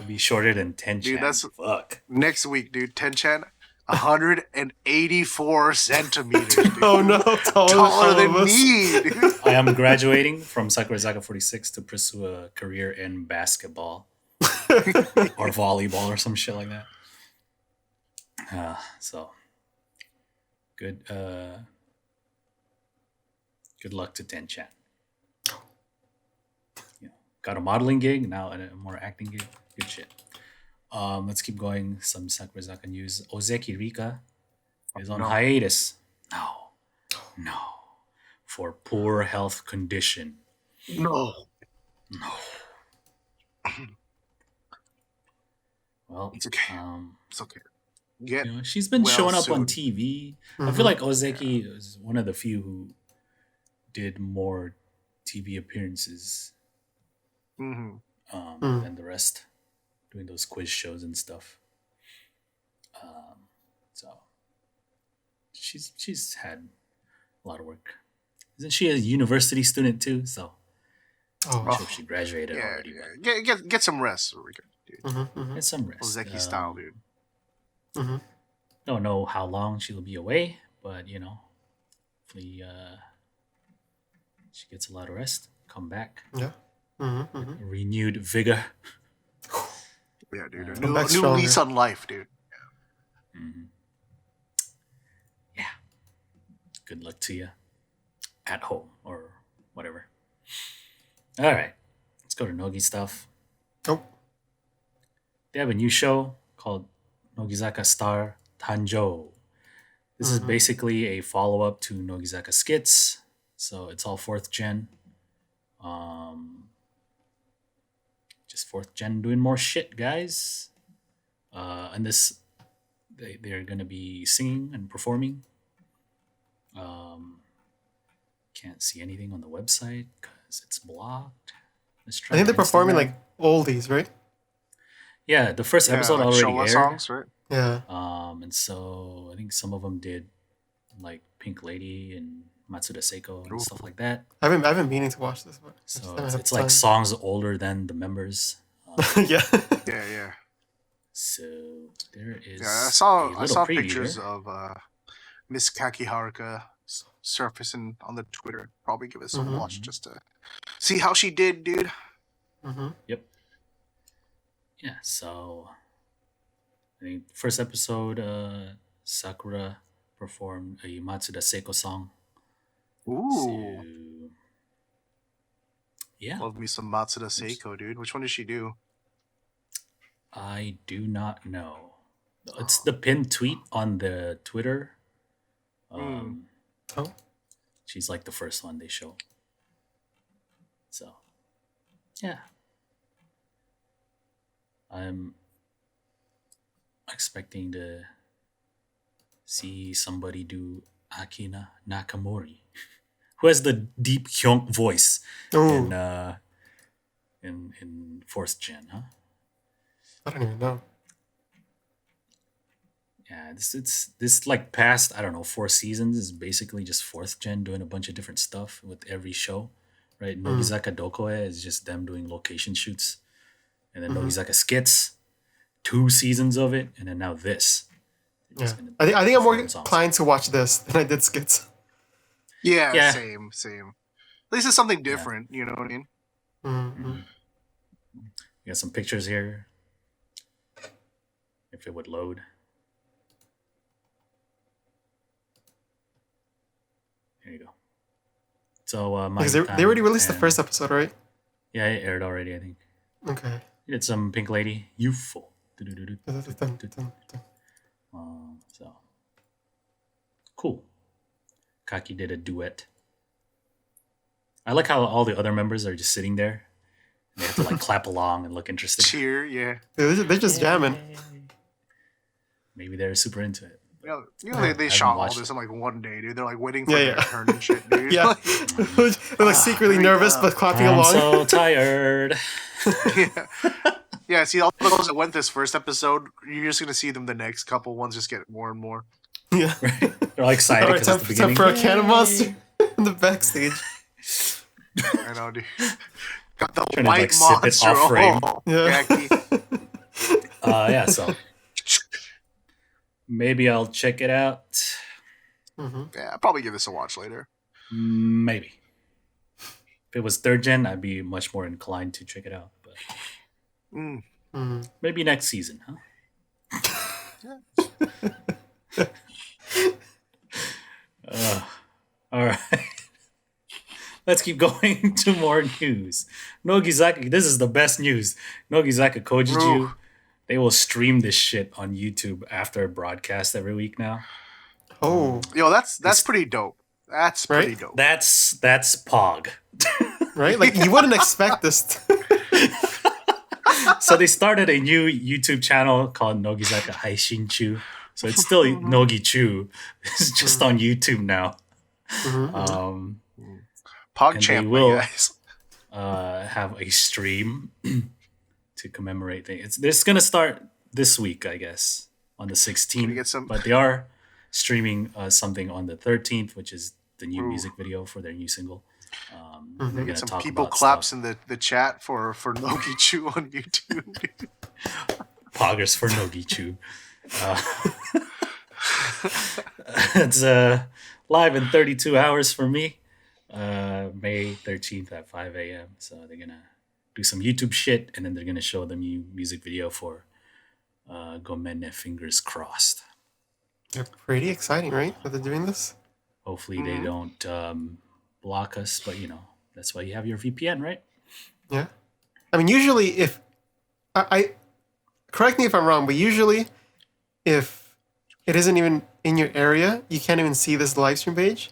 Be shorter than Ten-chan. Dude, that's fuck. Next week, dude. Ten-chan, 184 centimeters. Dude. Oh no, taller than me, dude. I am graduating from Sakurazaka 46 to pursue a career in basketball or volleyball or some shit like that. So good. Good luck to Ten-chan. Got a modeling gig now and a more acting gig. Good shit. Let's keep going. Some Sakurazaka news. Ozeki Rika is on hiatus. No. For poor health condition. No. Well, it's okay. It's okay. She's been showing up on TV. I feel like Ozeki is one of the few who did more TV appearances than the rest, doing those quiz shows and stuff. So she's had a lot of work. Isn't she a university student too? So I'm sure she graduated already. Yeah. Get some rest, Rika, dude. Get some rest. Ozeki style, dude. Don't know how long she'll be away, but hopefully she gets a lot of rest. Come back. Yeah. Renewed vigor. Yeah, dude. New lease on life, dude. Yeah. Good luck to you at home or whatever. All right. Let's go to Nogi stuff. Oh. They have a new show called Nogizaka Star Tanjou. This is basically a follow-up to Nogizaka Skits. So it's all 4th gen. Just 4th gen doing more shit, guys. And this, they're going to be singing and performing. Can't see anything on the website because it's blocked. I think they're performing like oldies, right? Yeah, the first episode like already aired. Songs, right? Yeah. And so I think some of them did like Pink Lady and Matsuda Seiko and stuff like that. I've been meaning to watch this one. So it's like songs older than the members. Yeah. Yeah. So there is. Yeah, I saw preview pictures there. of Miss Kaki Haruka surfacing on the Twitter. Probably give it some watch just to see how she did, dude. Yep. yeah, so I think first episode, Sakura performed a Matsuda Seiko song. So Ooh, yeah, love me some Matsuda Seiko, dude. Which one did she do? I do not know. It's the pinned tweet on the Twitter. Mm. Oh, She's like the first one they show. So, yeah. I'm expecting to see somebody do Akina Nakamori, who has the deep hyunk voice oh, in fourth gen, huh? I don't even know. Yeah, this like past, I don't know, 4 seasons is basically just fourth gen doing a bunch of different stuff with every show, right? Nogizaka Dokoe is just them doing location shoots, and then Nogizaka Skits, 2 seasons of it, and then now this. Yeah, I think I'm more perform songs. inclined to watch this than I did skits. Yeah, same. At least it's something Yeah. different. You know what I mean? Mm-hmm. You got some pictures here. If it would load. Here you go. So Because they already released the first episode, right? Yeah, it aired already, I think. Okay. You did some Pink Lady. Youthful. So cool. Kaki did a duet. I like how all the other members are just sitting there. They have to like clap along and look interested. Cheer, yeah. They're just jamming. Maybe they're super into it. You know, they I shot haven't all watched this it. in like one day, dude. They're like waiting for Yeah, their turn and shit, dude. Yeah. They're like secretly hurry nervous up. but clapping I'm along. so tired. yeah. Yeah, see, all those that went this first episode, you're just gonna see them the next couple ones just get more and more. Yeah. They're all excited Alright, because time, it's the time beginning. for a cannon monster in the backstage. I know, dude. Got the Trying to, white like, sip it monster. off frame. Oh, Yeah. Jackie. Yeah, so maybe I'll check it out. Mm-hmm. Yeah, I'll probably give this a watch later. Maybe. If it was third gen, I'd be much more inclined to check it out. But Mm. Mm-hmm. maybe next season, huh? All right. Let's keep going to more news. Nogizaka, this is the best news. Nogizaka Koujichuu, Ooh. they will stream this shit on YouTube after a broadcast every week now. Oh, Yo, that's pretty dope. That's pretty Right? dope. That's Pog. right? Like you wouldn't expect this. So they started a new YouTube channel called Nogizaka Haishinchu. So it's still Nogichuu. It's just on YouTube now. Mm-hmm. Pog and champ, they will- my guys. Have a stream to commemorate things. It's gonna start this week, I guess, on the 16th. Can we get some- But they are streaming something on the 13th, which is the new Ooh. music video for their new single. Mhm. They're Get gonna some talk people about claps stuff. in the chat for Nogizaka on YouTube. Poggers for Nogichuu. It's live in 32 hours for me. May 13th at 5 a.m. So they're gonna do some YouTube shit, and then they're gonna show the new music video for Gomenne. Fingers crossed. They're pretty exciting, right? That they're doing this. Hopefully they don't block us, but you know that's why you have your VPN, right? Yeah. I mean, usually if I correct me if I'm wrong, but usually if it isn't even in your area, you can't even see this live stream page.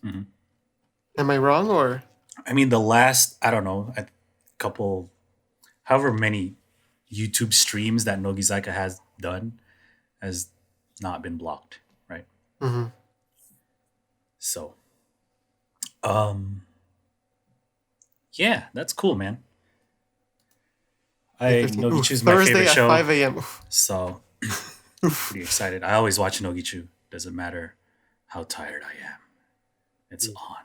Mhm. Am I wrong or? I mean, the last, I don't know, a couple, however many YouTube streams that Nogizaka has done has not been blocked, right? Mm-hmm. So, yeah, that's cool, man. Nogichuu's my Thursday favorite at show, 5 a.m. Oof. so pretty excited. I always watch Nogichuu. Doesn't matter how tired I am. It's on.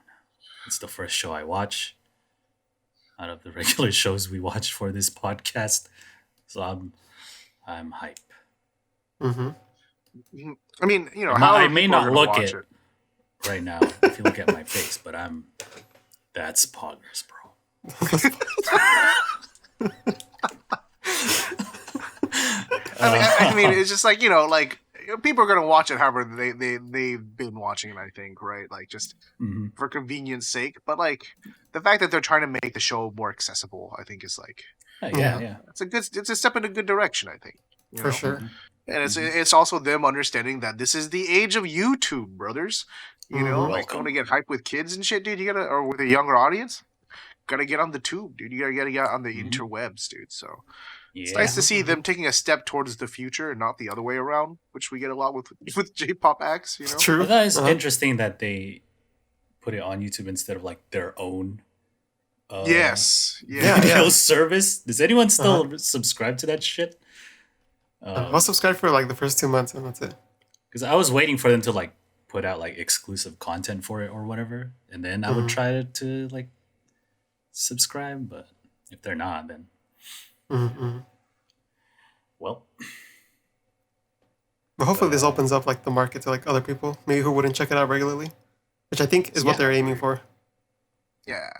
It's the first show I watch out of the regular shows we watch for this podcast. So I'm hype. Mm-hmm. I mean, you know, I how may not look it right now if you look at my face, but that's poggers, bro. I mean, it's just like, like people are gonna watch it however they've been watching it. I think, right? Like just for convenience sake. But like the fact that they're trying to make the show more accessible, I think is like, yeah. It's a step in a good direction. I think For sure. And it's also them understanding that this is the age of YouTube, brothers. You know, like want to get hyped with kids and shit, dude. You gotta, or with a younger audience, gotta get on the tube, dude. You gotta get on the interwebs, dude. So it's nice to see them taking a step towards the future and not the other way around, which we get a lot with J-pop acts. You know, True. I thought it's interesting that they put it on YouTube instead of like their own. Video service. Does anyone still subscribe to that shit? I'll subscribe for like the first 2 months and that's it. Because I was waiting for them to like put out like exclusive content for it or whatever, and then I would try to like subscribe. But if they're not, then well. But hopefully this opens up like the market to like other people, maybe who wouldn't check it out regularly, which I think is what they're aiming for. Yeah.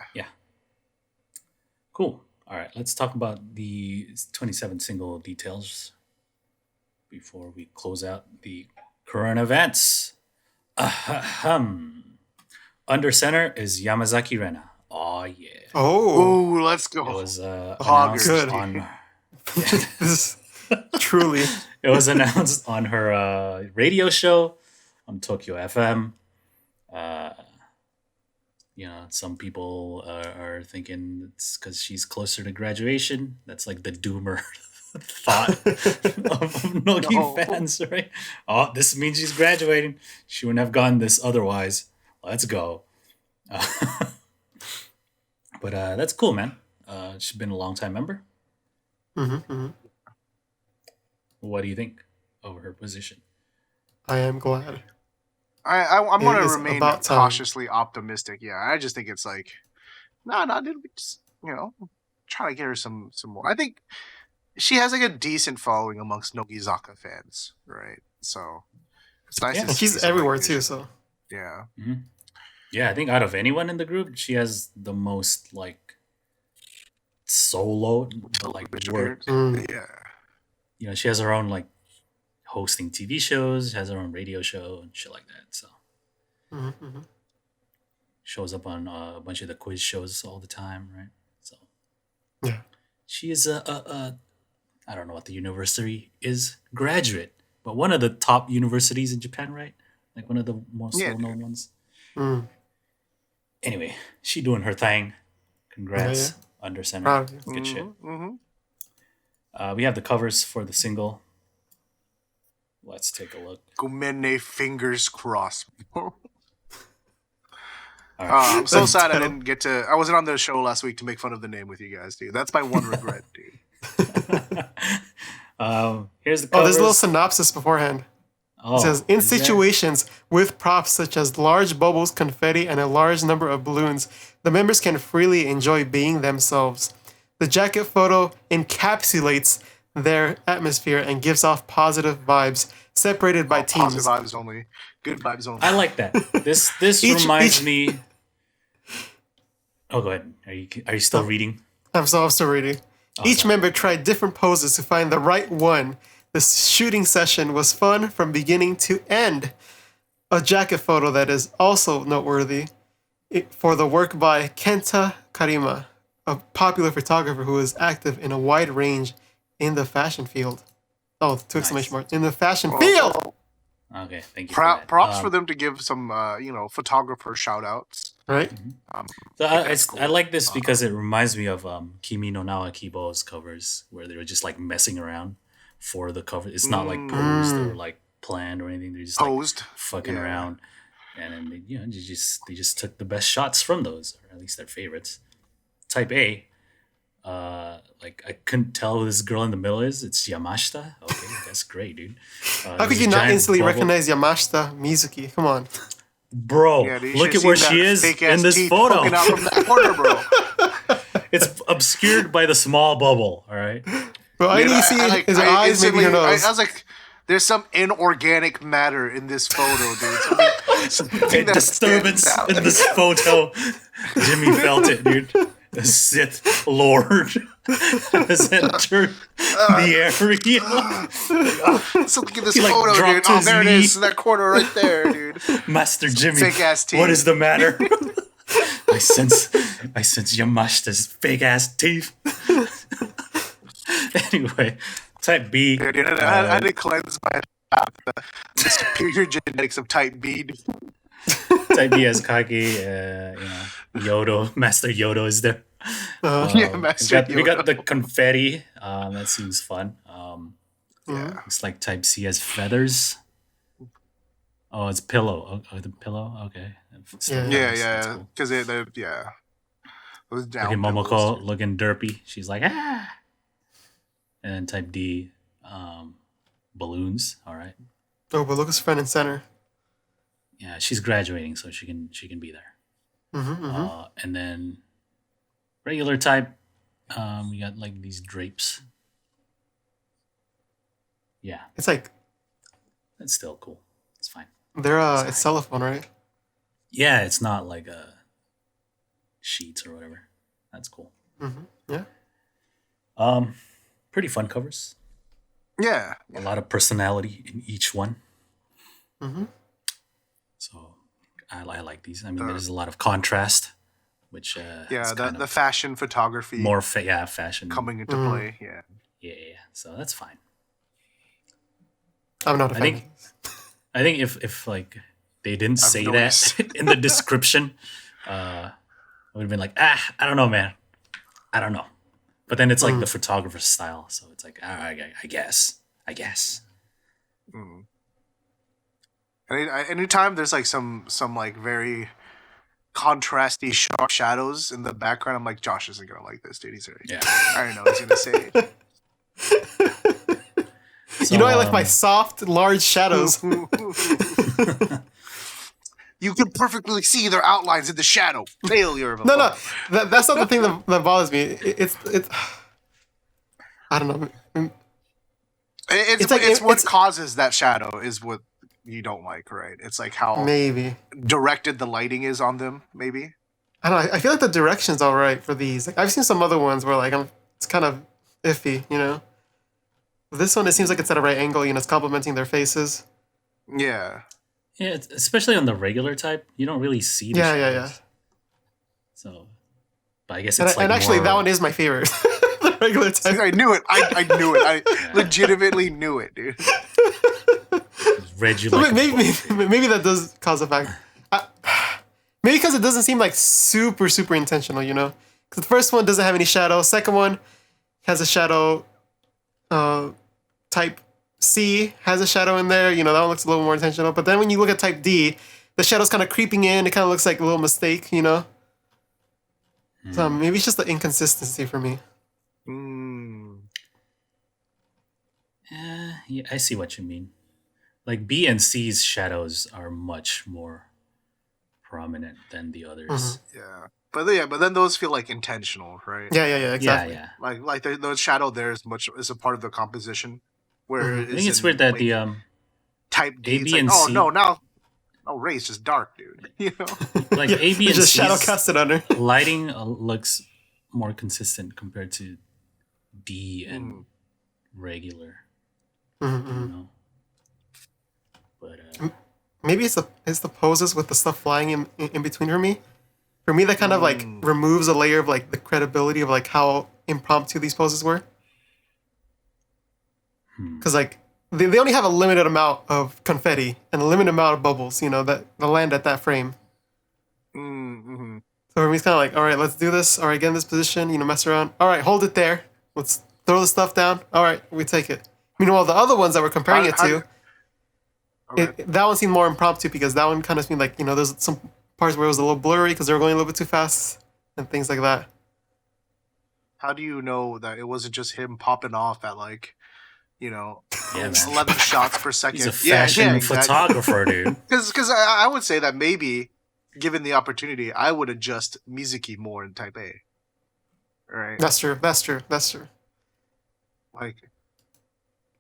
Cool. All right, let's talk about the 27 single details before we close out the current events. Under center is Yamazaki Rena. Oh yeah. Oh, let's go. It was announced on. This truly. It was announced on her radio show on Tokyo FM. Some people are thinking it's because she's closer to graduation. That's like the doomer thought of Nogi fans, right? Oh, this means she's graduating. She wouldn't have gotten this otherwise. Let's go. But that's cool, man. She's been a long-time member. What do you think of her position? I am glad. I'm going to remain cautiously optimistic. Yeah, I just think it's like, dude, just, try to get her some more. I think she has like a decent following amongst Nogizaka fans, right? So it's nice to see. She's everywhere too, so. Yeah. Yeah, I think out of anyone in the group, she has the most like solo, but like work. Yeah. She has her own like hosting TV shows, has her own radio show and shit like that. So shows up on a bunch of the quiz shows all the time, right? So she is a I don't know what the university is, graduate, but one of the top universities in Japan, right? Like one of the most well-known ones. Anyway, she doing her thing. Congrats, Under Center. Good shit. We have the covers for the single. Let's take a look. Gomenne, fingers crossed. I'm so sad I didn't get to. I wasn't on the show last week to make fun of the name with you guys, dude. That's my one regret, dude. Here's the covers. There's a little synopsis beforehand. It says, in situations with props such as large bubbles, confetti, and a large number of balloons, the members can freely enjoy being themselves. The jacket photo encapsulates their atmosphere and gives off positive vibes, separated by teams. Positive vibes only. Good vibes only. I like that. This reminds me. Oh, go ahead. Are you still reading? I'm still reading. Each member tried different poses to find the right one. The shooting session was fun from beginning to end. A jacket photo that is also noteworthy for the work by Kenta Karima, a popular photographer who is active in a wide range in the fashion field. Oh, two exclamation marks. In the fashion field! Okay, thank you. Props for them to give some, photographer shout outs. Right? I like this because it reminds me of Kimi no Na wa Kibo's covers, where they were just like messing around for the cover. It's not like posed or like planned or anything. They're just posed, like, fucking around, and then they just took the best shots from those, or at least their favorites. Type A, like I couldn't tell who this girl in the middle is. It's Yamashita. Okay, that's great, dude. How could you not instantly recognize Yamashita Mizuki? Come on, bro. Look at where she is in this photo. Out from that corner, bro. It's obscured by the small bubble. All right. Well, I didn't see his eyes, maybe her nose. I was like, there's some inorganic matter in this photo, dude. Something disturbance in this photo. Jimmy felt it, dude. the Sith Lord has entered the area. So look at this He, like, photo, dude. dropped Oh, his there it knee. is. In that corner right there, dude. Master Jimmy, Fake ass teeth. what is the matter? I sense Yamashita's fake ass teeth. Anyway, type B. Dude, I had to cleanse my the superior genetics of type B. Dude. Type B has Kage, Yodo, Master Yodo is there. Yeah, Master we got the confetti. That seems fun. Yeah. Looks like Type C has feathers. Oh, it's pillow. Oh, the pillow. Okay. Yeah. Because they're yeah. Those down. Okay, pillows, Momoko dude. looking derpy. She's like ah. And then Type D, balloons. All right. Oh, but look, it's front and center. Yeah, she's graduating, so she can be there. And then regular type, we got like these drapes. Yeah, It's like that's still cool. It's fine. they're it's cellophane, right? Yeah, it's not like a sheets or whatever. That's cool. Yeah. Pretty fun covers. Yeah. A lot of personality in each one. So I like these. I mean, there's a lot of contrast, which Yeah, the fashion photography more fashion coming into play. Yeah. Yeah. So that's fine. I'm not a fan. I think if like they didn't say noticed. that in the description, I would have been like, I don't know, man. I don't know. But then it's like the photographer's style, so it's like, I guess. Mm. Anytime there's like some like very contrasty sharp shadows in the background, I'm like, Josh isn't gonna like this, dude. He's already. Yeah. I already know what he's gonna say. So, You know, I like my soft, large shadows. You can perfectly see their outlines in the shadow. Failure of a No, photo. that's not the thing that bothers me. It's I don't know. It's what causes that shadow is what you don't like, right? It's like how Maybe. directed the lighting is on them, maybe. I don't know. I feel like the direction's all right for these. Like, I've seen some other ones where like it's kind of iffy, you know. This one, it seems like it's at a right angle. You know, it's complementing their faces. Yeah. Yeah, especially on the regular type, you don't really see the Yeah. shadows. So, but I guess it's And actually, more, that one is my favorite. The regular type. I knew it. I knew it. I legitimately knew it, dude. read you So like maybe that does cause a fact. Maybe because it doesn't seem like super intentional, you know. Because the first one doesn't have any shadow. Second one has a shadow. Type C has a shadow in there. You know, that one looks a little more intentional. But then when you look at type D, the shadow's kind of creeping in. It kind of looks like a little mistake, you know. So maybe it's just the inconsistency for me. yeah, I see what you mean. Like B and C's shadows are much more prominent than the others. Yeah. But then those feel like intentional, right? Yeah, exactly. Yeah. Like the shadow there is a part of the composition. Where I think it's weird that the type D, A, it's B, like, and oh C. no, now Ray's just dark, dude. You know? like A, B, and just shadow C's cast it under. lighting looks more consistent compared to D and regular. You know? But Maybe it's the poses with the stuff flying in between for me. For me, that kind of like removes a layer of like the credibility of like how impromptu these poses were. Because like they only have a limited amount of confetti and a limited amount of bubbles, you know, that land at that frame. Mm-hmm. So for me, it's kind of like, all right, let's do this. All right, get in this position, you know, mess around. All right, hold it there. Let's throw the stuff down. All right, we take it. Meanwhile, the other ones that we're comparing it to, that one seemed more impromptu because that one kind of seemed like, you know, there's some parts where it was a little blurry because they were going a little bit too fast and things like that. How do you know that it wasn't just him popping off at like, you know, Yeah, man. 11 shots per second? He's a fashion photographer, dude. Because I would say that maybe, given the opportunity, I would adjust Mizuki more in Type A. Right? That's true. Like,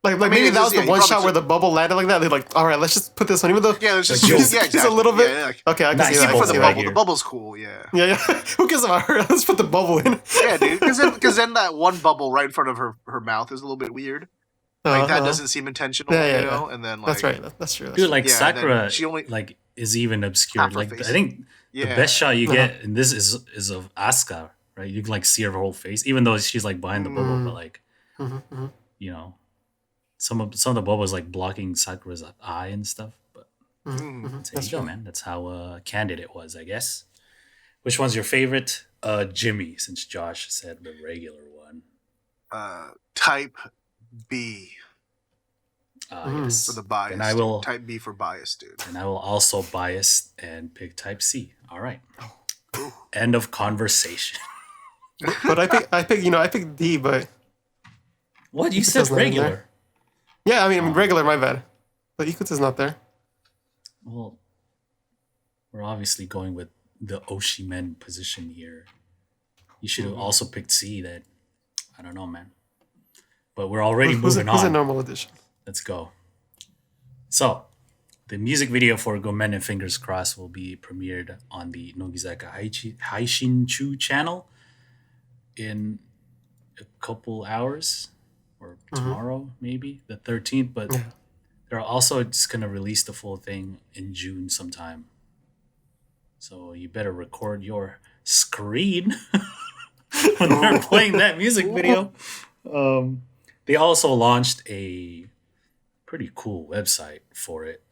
Like maybe that was the one shot where the bubble landed like that. They're like, all right, let's just put this one. Even though let's just a little bit. Okay, I can see that. For the bubble. The bubble's cool. Yeah. Yeah. Who cares about her? Let's put the bubble in. Yeah, dude. Because then that one bubble right in front of her mouth is a little bit weird. Like that doesn't seem intentional. You know. And then that's right. That's true. Dude, like Sakura, she only like is even obscured. Like I think the best shot you get in this is of Asuka, right? You can like see her whole face, even though she's like behind the bubble, but like you know. Some of the bubbles like blocking Sakura's eye and stuff, but there you go, man. That's how candid it was, I guess. Which one's your favorite? Jimmy, since Josh said the regular one. Type B. Yes. For the bias. And I will type B for bias, dude. And I will also bias and pick type C. All right. End of conversation. But I pick D, but what you said regular. Yeah, I mean regular. My bad. But Ikuta's not there. Well, we're obviously going with the Oshimen position here. You should have also picked C. That I don't know, man. But we're already moving on. Who's a normal edition? Let's go. So, the music video for Gomenne and Fingers Crossed will be premiered on the Nogizaka Haishinchu channel in a couple hours. Or tomorrow, maybe the 13th. But they're also just gonna release the full thing in June sometime. So you better record your screen when they're playing that music video. They also launched a pretty cool website for it.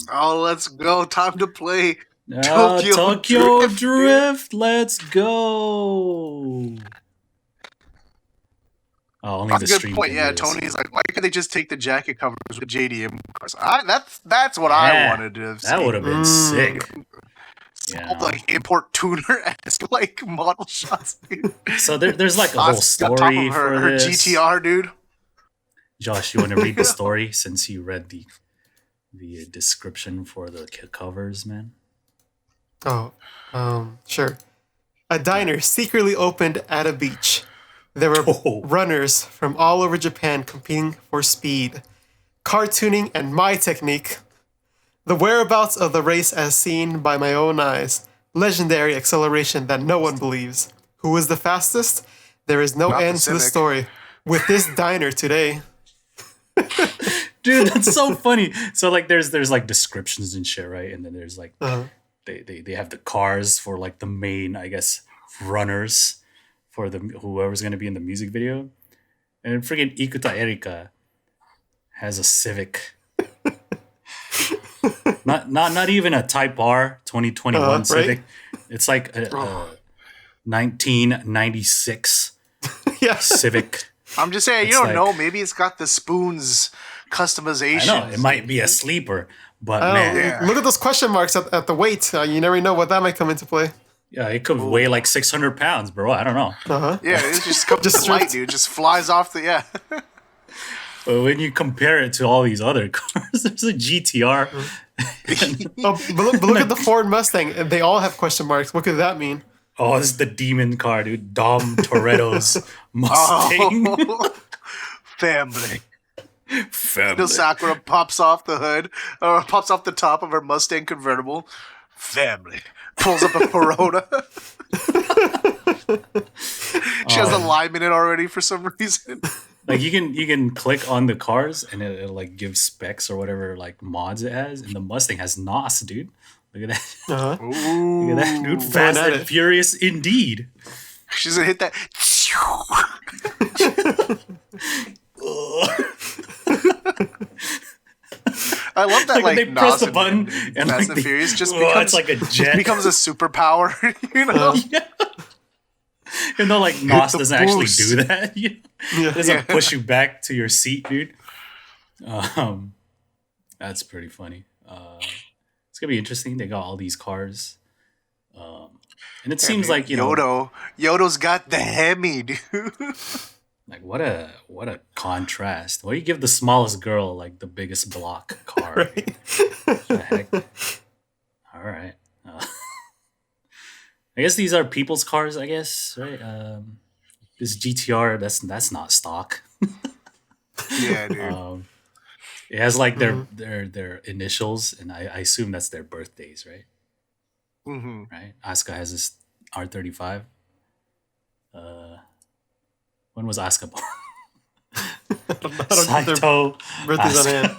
Let's go! Time to play Tokyo Drift. Let's go. Oh, only that's a good point. Yeah, Tony's like, why can't they just take the jacket covers with JDM cars? That's what I wanted to see. That would have been sick. Like import tuner-esque like model shots. Dude. So there's like a whole story for her this. GTR, dude. Josh, you want to read the story since you read the description for the covers, man? Oh, sure. A diner secretly opened at a beach. There were runners from all over Japan competing for speed, cartooning, and my technique. The whereabouts of the race as seen by my own eyes. Legendary acceleration that no one believes. Who is the fastest? There is no end to the story. With this diner today. Dude, that's so funny. So like there's like descriptions and shit, right? And then there's like they have the cars for like the main, I guess, runners. For whoever's gonna be in the music video, and freaking Ikuta Erika has a Civic, not even a Type R 2021 Civic. Right? It's like a 1996 Civic. I'm just saying, you don't know. Maybe it's got the spoons customization. I know it might be a sleeper, but man, look at those question marks at the weight. You never know what that might come into play. Yeah, it could weigh like 600 pounds, bro. I don't know. Yeah, it just comes to light, dude. Just flies off the But when you compare it to all these other cars, there's a GTR. But look at the Ford Mustang. They all have question marks. What could that mean? Oh, this is the demon car, dude. Dom Toretto's Mustang. Family. Sakura pops off the hood, or pops off the top of her Mustang convertible. Family. Pulls up a Corona. She has a lime in it already for some reason. Like you can click on the cars and it'll like give specs or whatever like mods it has, and the Mustang has NOS, dude. Look at that. Look at that, dude. Fast and furious indeed. She's gonna hit that. I love that, like they press the button and Fast and Furious just becomes it's like a jet. Becomes a superpower, you know? And though like NOS doesn't actually do that, it doesn't push you back to your seat, dude. That's pretty funny. It's gonna be interesting. They got all these cars, and it seems like Yodo's got the Hemi, dude. Like what a contrast. Why do you give the smallest girl like the biggest block car? Right. What the heck? All right. I guess these are people's cars. I guess right. This GTR that's not stock. Yeah, dude. It has like their initials, and I assume that's their birthdays, right? Mm-hmm. Right. Asuka has this R35. When was Asuka born? I don't keep Saito. their birthdays on hand.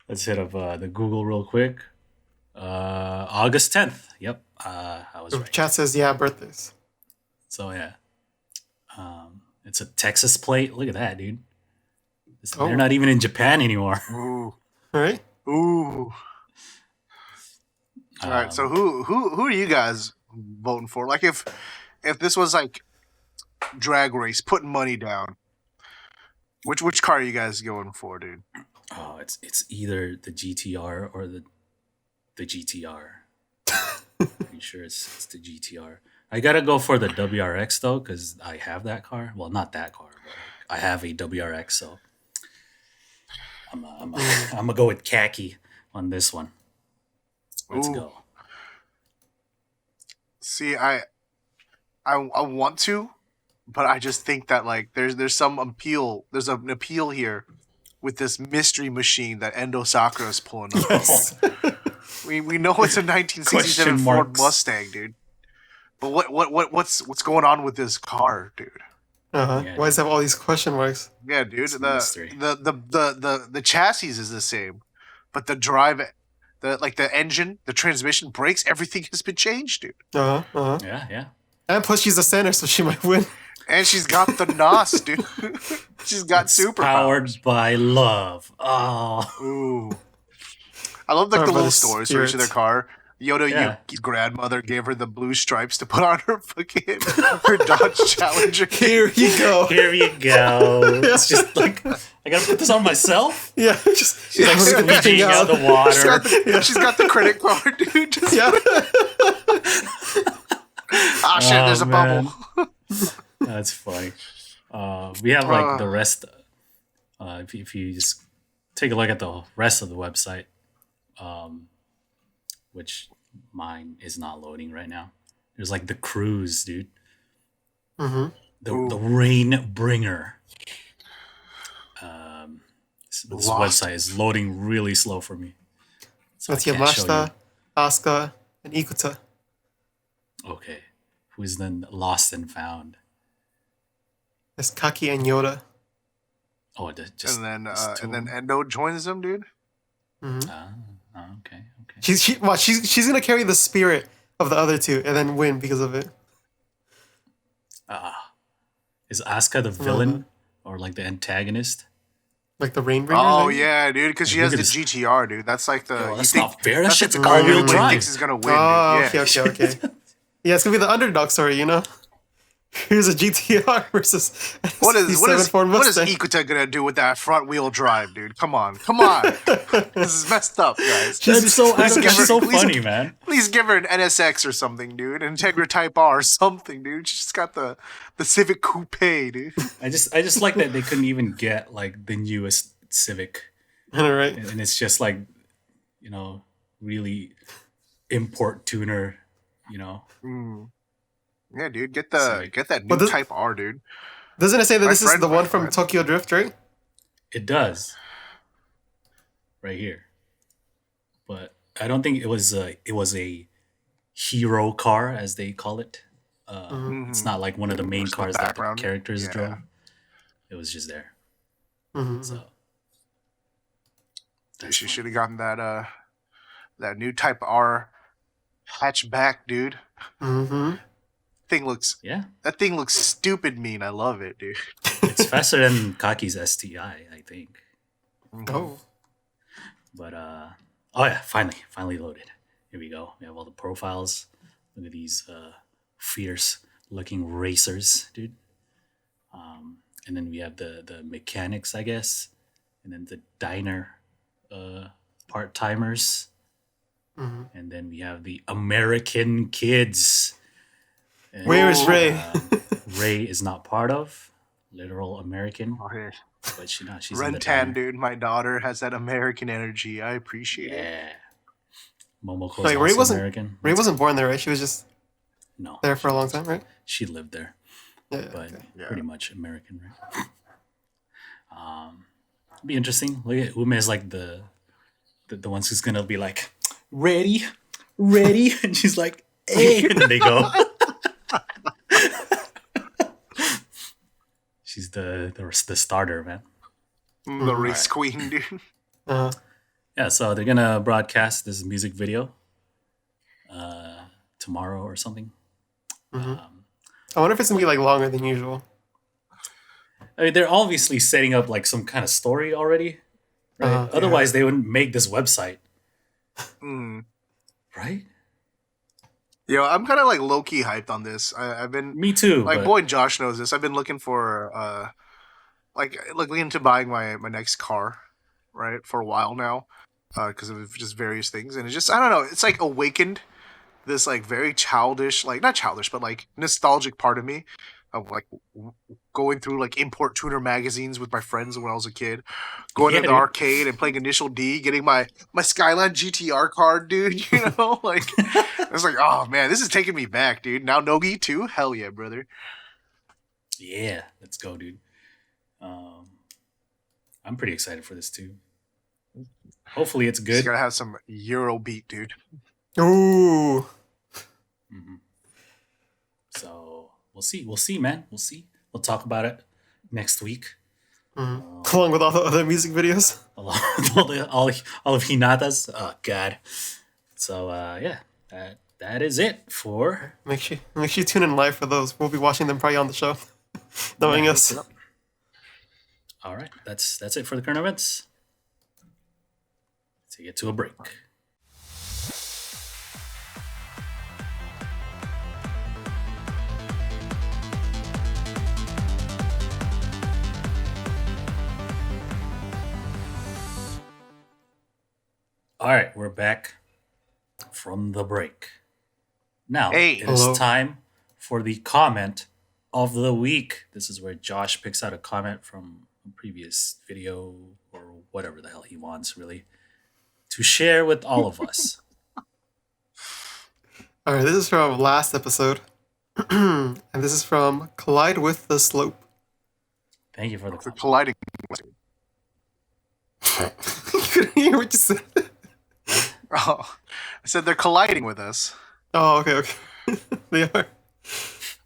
Let's hit up the Google real quick. August 10th. Yep. I was right. Chat says, yeah, birthdays. So, yeah. It's a Texas plate. Look at that, dude. They're not even in Japan anymore. Ooh. Right? Ooh. All right. So who are you guys voting for? Like if this was like Drag Race, putting money down, which car are you guys going for, dude? Oh, it's either the GTR or the GTR. Pretty sure it's the GTR. I gotta go for the WRX though, because I have that car. Well, not that car, but I have a WRX, so I'm gonna go with khaki on this one. Let's go. See, I want to, but I just think that like there's some appeal. There's an appeal here with this mystery machine that Endo Sakura is pulling up. Yes. We know it's a 1967 Ford Mustang, dude. But what's going on with this car, dude? Yeah, why does it have all these question marks? Yeah, dude. The chassis is the same, but the drive, the engine, the transmission, brakes, everything has been changed, dude. Yeah. And plus, she's a center, so she might win. And she's got the NOS, dude. She's got super powered by love. Oh. Ooh. I love like the little stories for each of their car. Yoda Yuki's grandmother gave her the blue stripes to put on her fucking her Dodge Challenger. Here you go. Here you go. It's just like I gotta put this on myself. Yeah, she's like squeezing out the water. She's got the credit card, dude. Shit! There's a bubble. That's funny. We have like the rest. If you just take a look at the rest of the website, which mine is not loading right now. There's like the cruise, dude. The rain bringer. This website is loading really slow for me. So that's Yamashita, Asuka, and Ikuta. Okay. Who's then lost and found? There's Kaki and Yoda. Oh, and then Endo joins them, dude. Okay. She's gonna carry the spirit of the other two and then win because of it. Is Asuka the villain or like the antagonist? Like the Rainbringer? Oh yeah, dude, because she has the GTR, dude. That's like the. That's not fair. That shit's all-wheel drive. Thinks he's gonna win. Oh, okay. Yeah, it's gonna be the underdog story, you know. Here's a GTR versus what is Ikuta gonna do with that front wheel drive, dude? Come on. This is messed up, guys. That's so funny, man. Please give her an NSX or something, dude. An Integra Type R or something, dude. She's got the Civic Coupe, dude. I just like that they couldn't even get like the newest Civic. Right. And it's just like, really import tuner, Yeah, dude, get that new Type R, dude. Doesn't it say that this is the one from Tokyo Drift, right? It does. Right here. But I don't think it was a hero car, as they call it. It's not like one of the main cars that the characters drove. It was just there. So she should have gotten that new Type R hatchback, dude. That thing looks stupid mean. I love it, dude. It's faster than Kaki's STI, I think. Oh. But finally loaded. Here we go. We have all the profiles. Look at these fierce looking racers, dude. And then we have the mechanics, I guess. And then the diner part-timers. And then we have the American kids. And, where is Ray? Ray is not part of literal American, but she's Rentan, dude. My daughter has that American energy. I appreciate it. Yeah. Momoko's also American. Ray wasn't born there, right? She was just there for a long time, right? She lived there, pretty much American, right? It'd be interesting. Look at Ume is like the ones who's gonna be like, ready, and she's like, hey, and then they go. She's the starter, man. The race queen, dude. Yeah, so they're gonna broadcast this music video tomorrow or something. I wonder if it's gonna be like longer than usual. I mean, they're obviously setting up like some kind of story already, right? Otherwise, they wouldn't make this website, right? Yo, I'm kind of like low key hyped on this. I've been Me too. like boy Josh knows this. I've been looking for like looking into buying my next car, right, for a while now, because of just various things, and it's just I don't know. It's like awakened this like very childish, like not childish, but like nostalgic part of me of like going through like import tuner magazines with my friends when I was a kid, going to the arcade and playing Initial D, getting my Skyline GTR card, dude. You know, like I was like, oh man, this is taking me back, dude. Now Nogi too, hell yeah, brother. Yeah, let's go, dude. I'm pretty excited for this too. Hopefully, it's good. Just gotta have some Euro beat, dude. Ooh. So we'll see, man. We'll see. We'll talk about it next week. Along with all the other music videos. Along with all of Hinata's. Oh God. So yeah, that is it for. Make sure you tune in live for those. We'll be watching them probably on the show, knowing us. All right, that's it for the current events. Let's get to a break. All right, we're back from the break. Now it is time for the comment of the week. This is where Josh picks out a comment from a previous video or whatever the hell he wants, really, to share with all of us. All right, this is from last episode. And this is from Collide with the Slope. Thank you for the comment. Colliding. You couldn't hear what you said. Oh, I said they're colliding with us. Oh, okay. They are.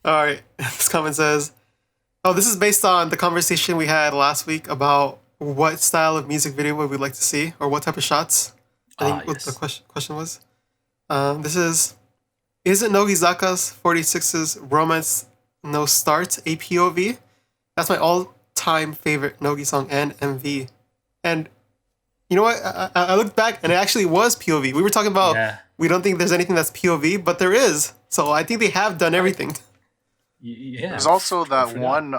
All right. This comment says, this is based on the conversation we had last week about what style of music video would we like to see or what type of shots. I think what the question was. This isn't Nogizaka's 46's Romance No Start a POV? That's my all-time favorite Nogi song and MV. And you know what? I looked back and it actually was POV. We were talking about we don't think there's anything that's POV, but there is. So I think they have done everything. Yeah. There's also that one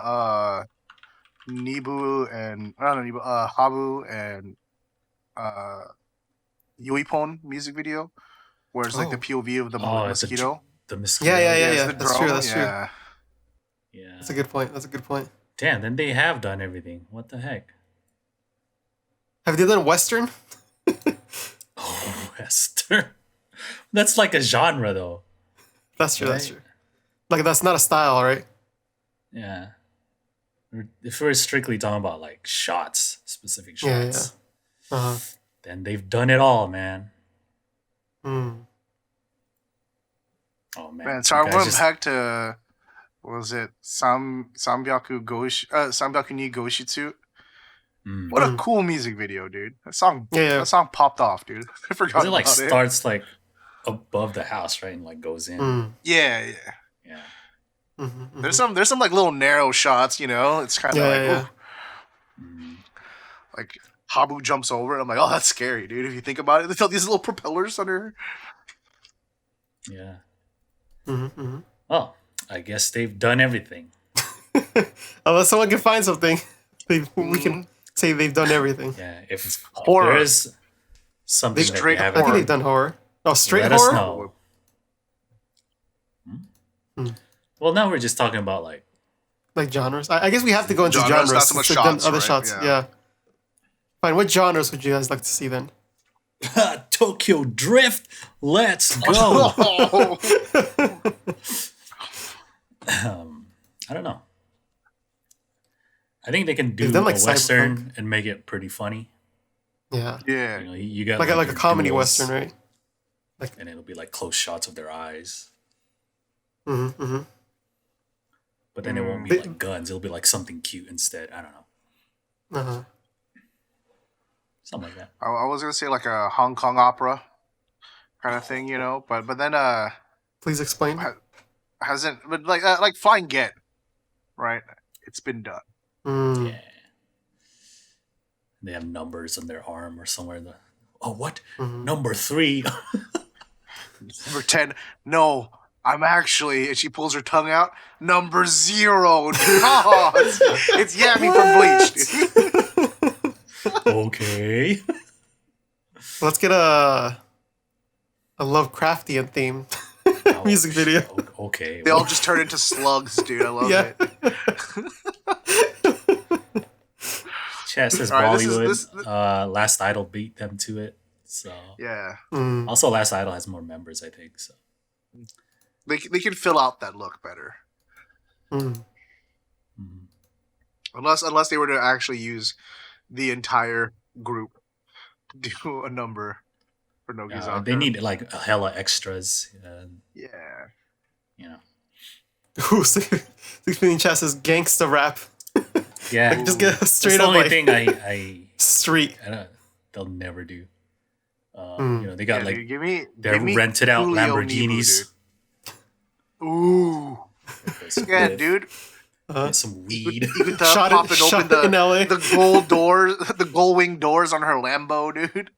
Nibu and Habu and Yuipon music video where it's like the POV of the mosquito. The mosquito. Yeah. That's true. Yeah. That's a good point. Damn, then they have done everything. What the heck? Have they done Western? Western. That's like a genre, though. That's true. Right? That's true. Like that's not a style, right? Yeah. If we're strictly talking about like shots, specific shots, then they've done it all, man. Oh man. So I went back to what was it? Sambyaku ni Goshitsu. What a cool music video, dude! That song popped off, dude. I forgot about it. Starts like above the house, right, and like goes in. Yeah. There's some like little narrow shots, you know. It's kind of like Habu jumps over, and I'm like, oh, that's scary, dude. If you think about it, there's all these little propellers under her. Yeah. Well, I guess they've done everything. Unless someone can find something, we can say they've done everything. Yeah, if there is something that they haven't, I think they've done horror. Oh, straight let horror? Us know. Well, now we're just talking about like genres. I guess we have to go into genres. Not so much shots, other right? shots. Yeah. Fine. What genres would you guys like to see then? Tokyo Drift. Let's go. I don't know. I think they can do They've done, like, a western cyberpunk. and make it pretty funny. Yeah. Yeah. You know, you got Like a your comedy duels, western, right? and it'll be like close shots of their eyes. Mm-hmm. Mm-hmm. But then it won't be like guns. It'll be like something cute instead. I don't know. Uh-huh. Something like that. I was gonna say like a Hong Kong opera kind of thing, you know, but then Please explain. hasn't, but like Flying Get, right? It's been done. Mm. Yeah. They have numbers on their arm or somewhere. Oh, what? Mm-hmm. Number 3. Number 10. No, I'm actually. And she pulls her tongue out. Number 0. Dude. Oh, it's Yami from Bleach. Dude. Okay. Let's get a Lovecraftian theme music video. Okay. They all just turn into slugs, dude. I love Yeah. Chess is All right, Bollywood. Last Idol beat them to it. So yeah, Mm. also Last Idol has more members, I think. So they can fill out that look better. Mm. Unless they were to actually use the entire group to do a number for Nogizaka. they need like a hella extras. Yeah. You know. Ooh, 16 chess is gangsta rap. Yeah. Like, just get a straight That's the up only like thing I street. don't, they'll never do. Mm. You know, they got like dude, give me rented out Julio Lamborghinis. Nibu, Ooh. Yeah, dude. Get some weed. Even to Shot pop it- and open shot it in LA. the gold doors, the gold wing doors on her Lambo, dude.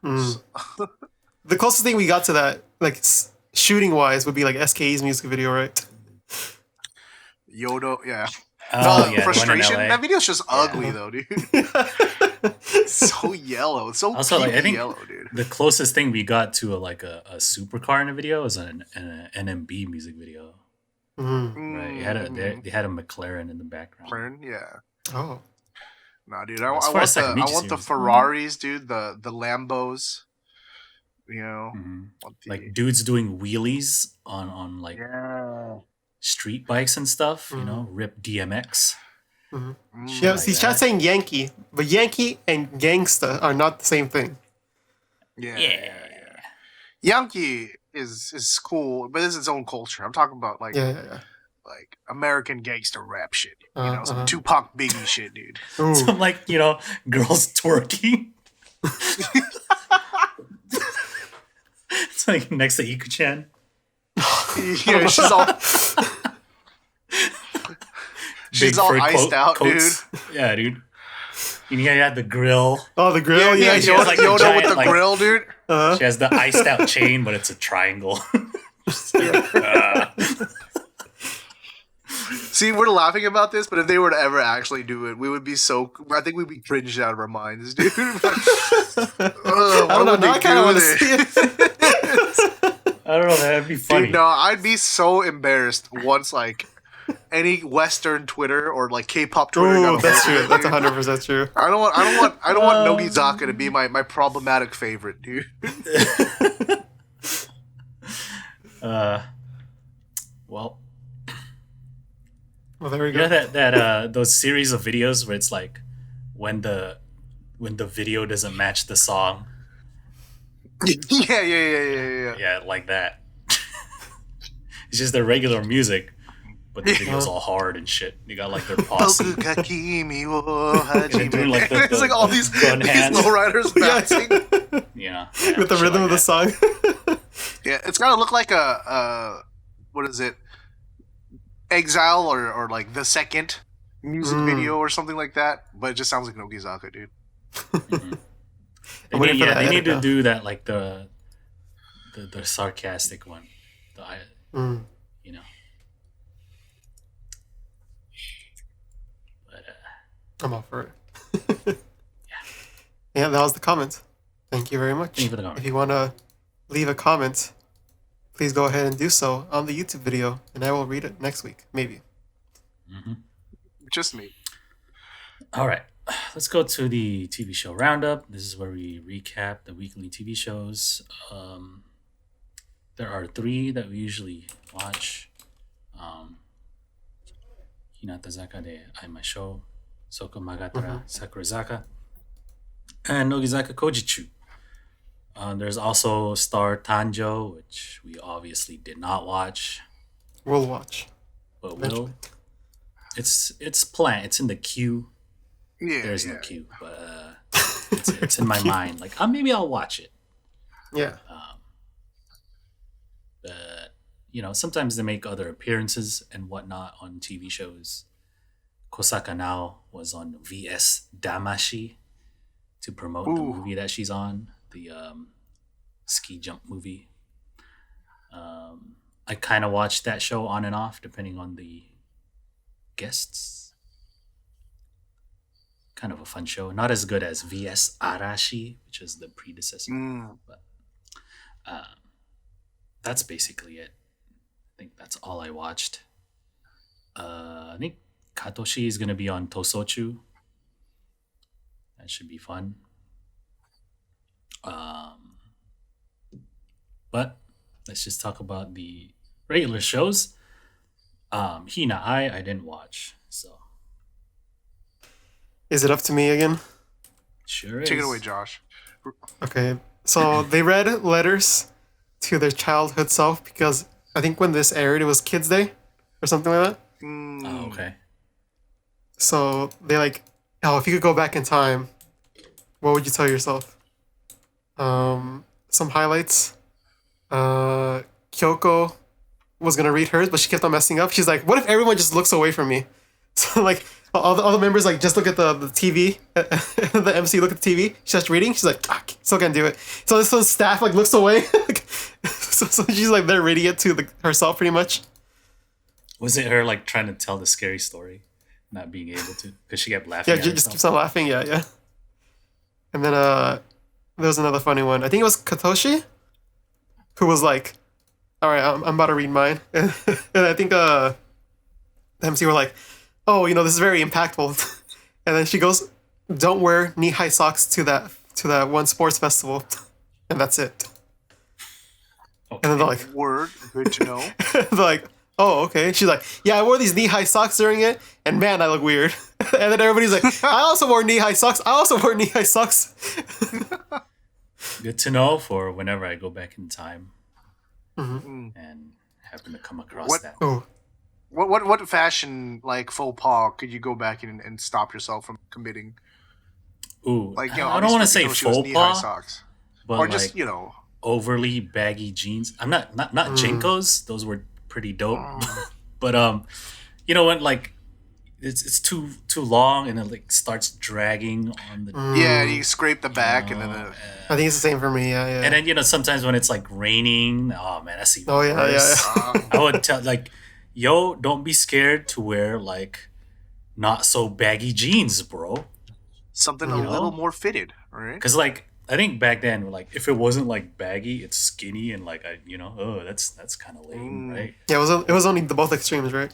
Mm. The closest thing we got to that, like shooting wise, would be like SKE's music video, right? Yodo, yeah. Oh, The yeah, frustration. the one in LA. That video's just ugly though, dude. So yellow. It's so Also, like, I think yellow, dude. the closest thing we got to a supercar in a video is an NMB music video. Mm. Right? They had a McLaren in the background. McLaren, yeah. Oh. Nah, dude. As I far as want Sakaguchi the series. Ferraris, dude. The Lambos. You know, want the- Like dudes doing wheelies on like yeah. street bikes and stuff. You know, rip DMX. Mm-hmm. Mm. Yeah, like see, that. chat's saying Yankee, but Yankee and gangsta are not the same thing. Yeah. Yankee is cool, but it's its own culture. I'm talking about like Yeah. like American gangster rap shit. You know, some Uh-huh. Tupac Biggie shit, dude. Ooh. So like, you know, girls twerking. It's like next to Ikuchan. Yeah, she's all she's all fur iced out, coats. Yeah, dude. And you had the grill. Oh, the grill? yeah, Yeah. she has, Yoda, like, a Yoda giant, with the like- grill, dude. She has the iced out chain, but it's a triangle. See, we're laughing about this, but if they were to ever actually do it, we would be so. I think we'd be cringed out of our minds, dude. I don't know. Now I kind of want to see it. I don't know, that'd be funny. Dude, no, I'd be so embarrassed once like any Western Twitter or like K-pop Twitter. Ooh, got a that's hold true. of it, That's dude. 100% true. I don't want Nogizaka to be my problematic favorite, dude. Well, Well, there we you know go. that those series of videos where it's like when the video doesn't match the song. Yeah. Yeah, like that. It's just their regular music, but the video's all hard and shit. You got like their posse. And they're doing, like, the- it's like all these gun hands. lowriders bouncing. Yeah, With the shit rhythm like of the that. song. Yeah, it's gotta look like a what is it? Exile or like the second music video or something like that. But it just sounds like Nogizaka, dude. I'm waiting for that They need edit to now. do that like the sarcastic one. Mm. You know. But I'm all for it. Yeah, that was the comment. Thank you very much. Thank you for the comment. If you want to leave a comment, please go ahead and do so on the YouTube video, and I will read it next week, maybe. Just me. all right, let's go to the TV show roundup. This is where we recap the weekly TV shows. There are 3 that we usually watch. Hinatazaka de Aimashou, Soko, Magattara, Sakurazaka, and Nogizaka Koujichuu. There's also Star Tanjou, which we obviously did not watch. We'll watch. But will. It's planned. It's in the queue. Yeah, There's no queue, but it's in my mind. Like, maybe I'll watch it. Yeah. But sometimes they make other appearances and whatnot on TV shows. Kosaka Nao was on VS Damashi to promote the movie that she's on, the ski jump movie. I kind of watched that show on and off depending on the guests. Kind of a fun show. Not as good as VS Arashi, which is the predecessor. But that's basically it. I think that's all I watched. I think Katoshi is going to be on Tosochu. That should be fun. But let's just talk about the regular shows. Hina I didn't watch, so. Is it up to me again? Sure is. Take it away, Josh. Okay. So they read letters to their childhood self because I think when this aired, it was Kids Day or something like that. Oh, okay. So they if you could go back in time, what would you tell yourself? Some highlights. Kyoko was gonna read hers, but she kept on messing up. She's like, "What if everyone just looks away from me?" So all the members just look at the TV. The MC look at the TV. She starts reading. She's like, still can't do it. So this staff looks away. so she's they're reading it to herself pretty much. Was it her trying to tell the scary story, not being able to because she kept laughing? Yeah, just keeps on laughing. Yeah. And then there was another funny one. I think it was Katoshi, who was like, "All right, I'm about to read mine," and I think the MC were like, "Oh, this is very impactful," and then she goes, "Don't wear knee-high socks to that one sports festival," and that's it. Okay. And then they're like, "Word, good to know." They're like, "Oh, okay." She's like, "Yeah, I wore these knee-high socks during it, and man, I look weird." And then everybody's like, "I also wore knee-high socks. I also wore knee-high socks." Good to know for whenever I go back in time and happen to come across that. Oh. What fashion faux pas could you go back and stop yourself from committing? Ooh, I don't want to say faux pas, socks. but or just overly baggy jeans. I'm not Jinkos. Those were pretty dope. But when it's too long and it starts dragging on the yeah, you scrape the back and then I think it's the same for me. Yeah. And then sometimes when it's raining, oh man, that's even worse. I would tell yo, don't be scared to wear not so baggy jeans, bro. Something a little more fitted, right? Because I think back then, if it wasn't baggy, it's skinny and that's kind of lame, right? Yeah, it was only the both extremes, right?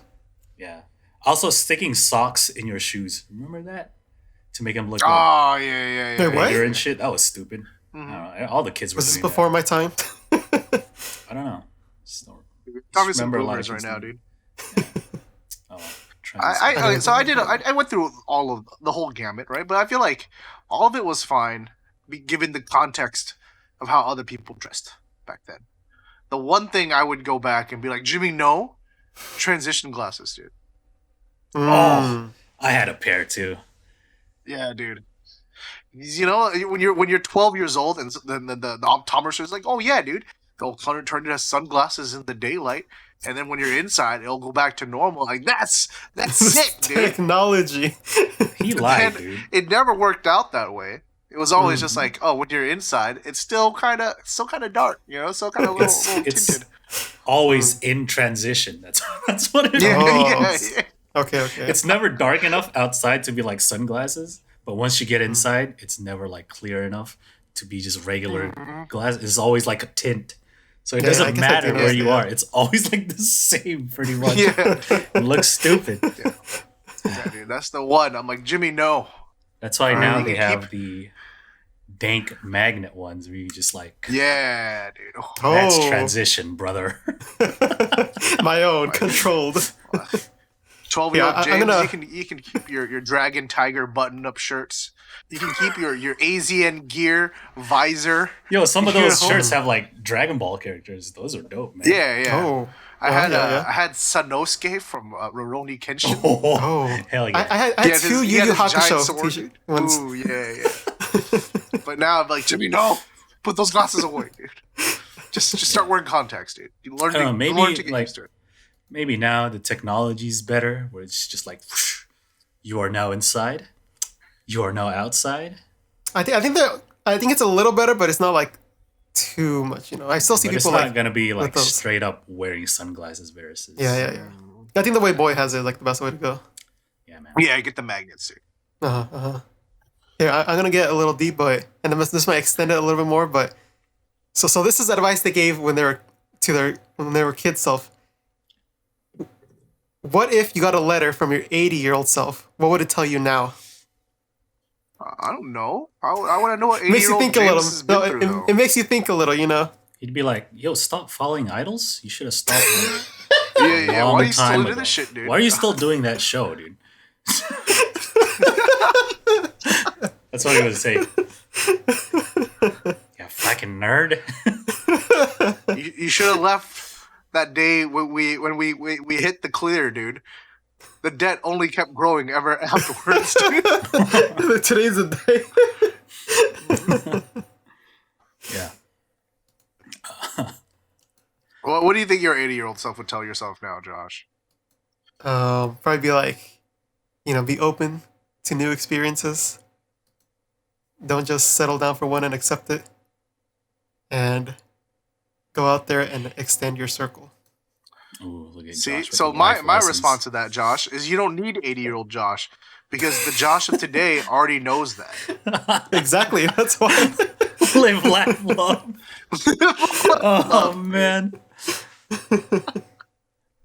Yeah. Also, sticking socks in your shoes. Remember that? To make them look Wait, what? bigger and shit. That was stupid. I don't know. All the kids were Was this doing before that. my time? I don't know. Probably some boomers right now, dude. Oh, I went through all of the whole gamut, right? But I feel like all of it was fine, given the context of how other people dressed back then. The one thing I would go back and be like, Jimmy, no, transition glasses, dude. Oh, I had a pair too. Yeah, dude. When you're 12 years old and the optometrist is like, oh yeah, dude, they'll turn it into sunglasses in the daylight, and then when you're inside, it'll go back to normal. That's sick, dude. Technology. He lied, dude. It never worked out that way. It was always just when you're inside, it's still kind of dark, still kind of little tinted. Always in transition. That's what it is. Yeah. Okay. It's never dark enough outside to be sunglasses, but once you get inside, it's never clear enough to be just regular glass. It's always a tint. So it doesn't matter where you are. It's always the same pretty much. Yeah. It looks stupid. Yeah, dude, that's the one. I'm like, Jimmy, no. That's why now they have the dank magnet ones where you just yeah, dude. That's transition, brother. My own controlled. 12-year-old I'm James, gonna. you can keep your dragon tiger button up shirts. You can keep your AZN gear visor. Yo, some of You those know? shirts have like Dragon Ball characters. Those are dope, man. Yeah. Oh. I Yeah. had Sanosuke from Rurouni Kenshin. Oh, hell yeah. I had two Yu Yu Hakusho t-shirt ones. Ooh, yeah. But now I'm like, Jimmy, no, put those glasses away, dude. Just start wearing contacts, dude. You learn to get used to it. Maybe now the technology's better, where it's just like, whoosh, you are now inside, you are now outside. I think it's a little better, but it's not like too much. I still see But people it's like not gonna be like those. straight up wearing sunglasses versus. Yeah. I think the way Boy has it is like the best way to go. Yeah, man. Yeah, get the magnets, dude. Here, I'm gonna get a little deep, but this might extend it a little bit more. But so this is advice they gave when they were kid self. What if you got a letter from your 80-year-old self? What would it tell you now? I don't know. I want to know what 80-year-old Makes you think James a little. has been through, though. It makes you think a little, He'd be like, "Yo, stop following idols. You should have stopped." Yeah. Why are you still time into ago. this shit, dude? Why are you still doing that show, dude? That's what he would say. You fucking nerd. You should have left that day when we hit the clear, dude. The debt only kept growing ever afterwards, dude. Today's the day. Yeah. What do you think your 80-year-old self would tell yourself now, Josh? Probably be like, be open to new experiences. Don't just settle down for one and accept it. And go out there and extend your circle. Ooh, look at See, Josh with so the my life lessons. response to that, Josh, is you don't need 80-year-old Josh because the Josh of today already knows that. Exactly. That's why. Live, laugh, love. Oh man.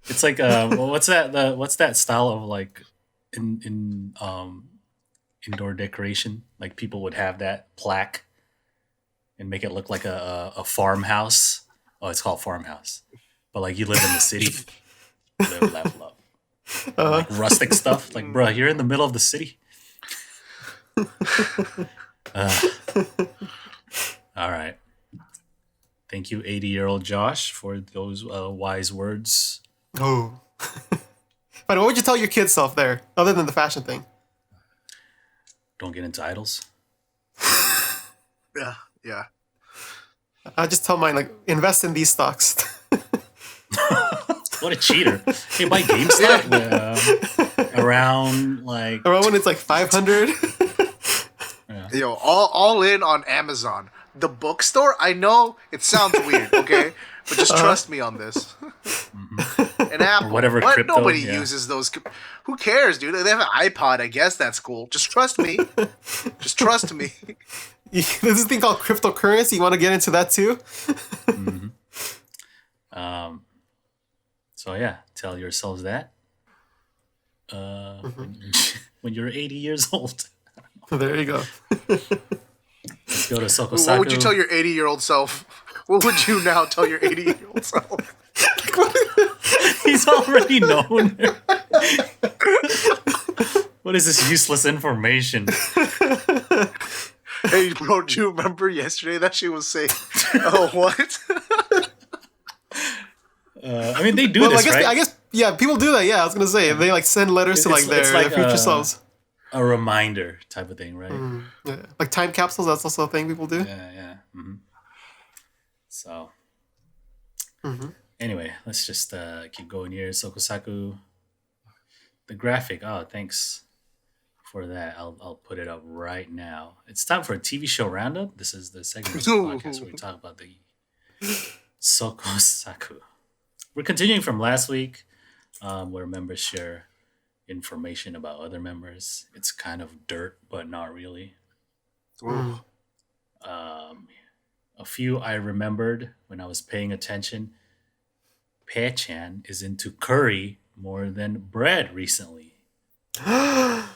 It's like what's that style of like in indoor decoration? Like people would have that plaque and make it look like a farmhouse. Oh, it's called farmhouse. But like you live in the city. Live, laugh, love. Like rustic stuff. Like, bro, you're in the middle of the city. All right. Thank you, 80-year-old Josh, for those wise words. Oh. But what would you tell your kid self there, other than the fashion thing? Don't get into idols. Yeah. I just tell mine, like, invest in these stocks. What a cheater. Hey, buy GameStop around like... Around when it's like 500. Yeah. Yo, all in on Amazon. The bookstore, I know it sounds weird, okay? But just trust me on this. And Apple. Or whatever what? crypto, Nobody yeah. uses those. Who cares, dude? They have an iPod, I guess that's cool. Just trust me. Just trust me. There's this thing called cryptocurrency. You want to get into that too? So yeah, tell yourselves that when you're 80 years old. There you go. Let's go to Soko. What would you tell your 80-year-old self? What would you now tell your 80-year-old self? He's already known. What is this useless information? Hey, bro, do you remember yesterday that she was saying, oh, what? I mean, they do this, right? I guess, yeah, people do that. Yeah, I was gonna say they like send letters to like their future selves. A reminder type of thing, right? Yeah. Like time capsules. That's also a thing people do. Yeah. Mm-hmm. So, anyway, let's just keep going here. Sokosaku, the graphic. Oh, thanks for that. I'll put it up right now. It's time for a TV show roundup. This is the segment of the podcast where we talk about the Sokosaku. We're continuing from last week, where members share information about other members. It's kind of dirt, but not really. A few I remembered when I was paying attention. Pei-chan is into curry more than bread recently. I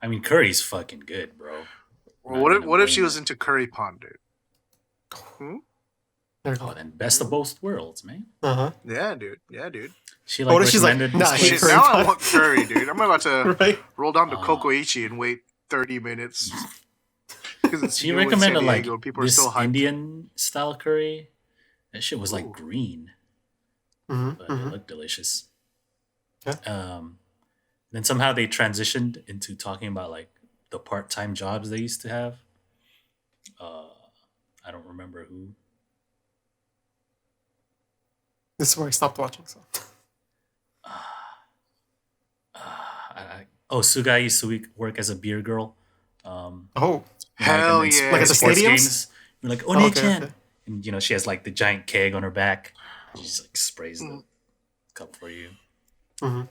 mean, curry's fucking good, bro. Well, what if she was into curry pond, dude? There you Oh, go. then best of both worlds, man. Yeah, dude. She like What if she's like, recommended nah, this she place? curry Now I pie. want curry, dude. I'm about to Right? roll down to Kokoichi and wait 30 minutes. Because it's She new in San recommended like Diego and people are this still hyped. Indian style curry. That shit was like Ooh. green, Mm-hmm. but it looked delicious. Yeah. Then somehow they transitioned into talking about like the part-time jobs they used to have. I don't remember who. This is where I stopped watching. So. Suga used to work as a beer girl. Oh. Hell and then yeah. Like at the sports stadiums? games. You're like, One-chan. Okay. And you know, she has like the giant keg on her back. She just like sprays the cup for you. Mm-hmm.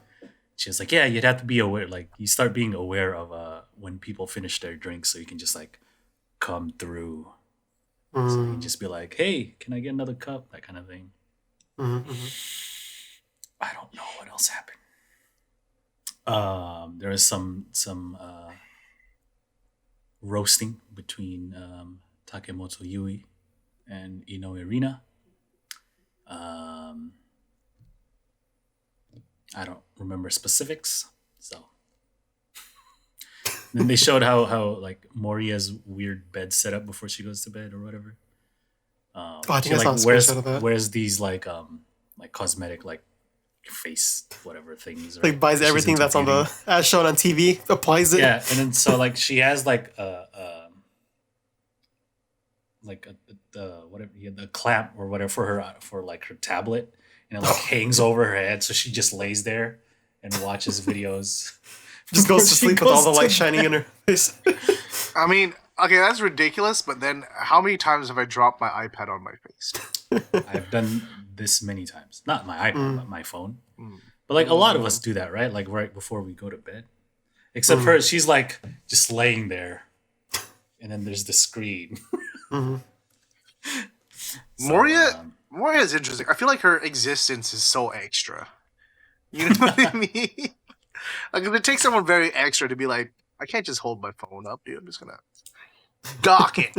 She was like, yeah, you'd have to be aware. Like, you start being aware of when people finish their drinks, so you can just like come through. So you can just be like, hey, can I get another cup? That kind of thing. I don't know what else happened. There was some roasting between Takemoto Yui and Inoue Rina. I don't remember specifics, so. Then they showed how like Moria's weird bed setup before she goes to bed or whatever. I think I saw a screenshot of that. Wears these like cosmetic like face whatever things. Like buys She's everything into that's on beauty. the as shown on TV, applies it. Yeah, and then so like she has like the clamp or whatever for like her tablet, and it like hangs over her head, so she just lays there and watches videos. Just goes to She sleep with all the goes light to shining in her face. I mean, okay, that's ridiculous, but then how many times have I dropped my iPad on my face? I've done this many times. Not my iPad, but my phone. But like a lot of us do that, right? Like right before we go to bed. Except for her, she's like just laying there, and then there's the screen. Moria is interesting. I feel like her existence is so extra. You know what I mean? Like, it takes someone very extra to be like, I can't just hold my phone up, dude. I'm just gonna dock it.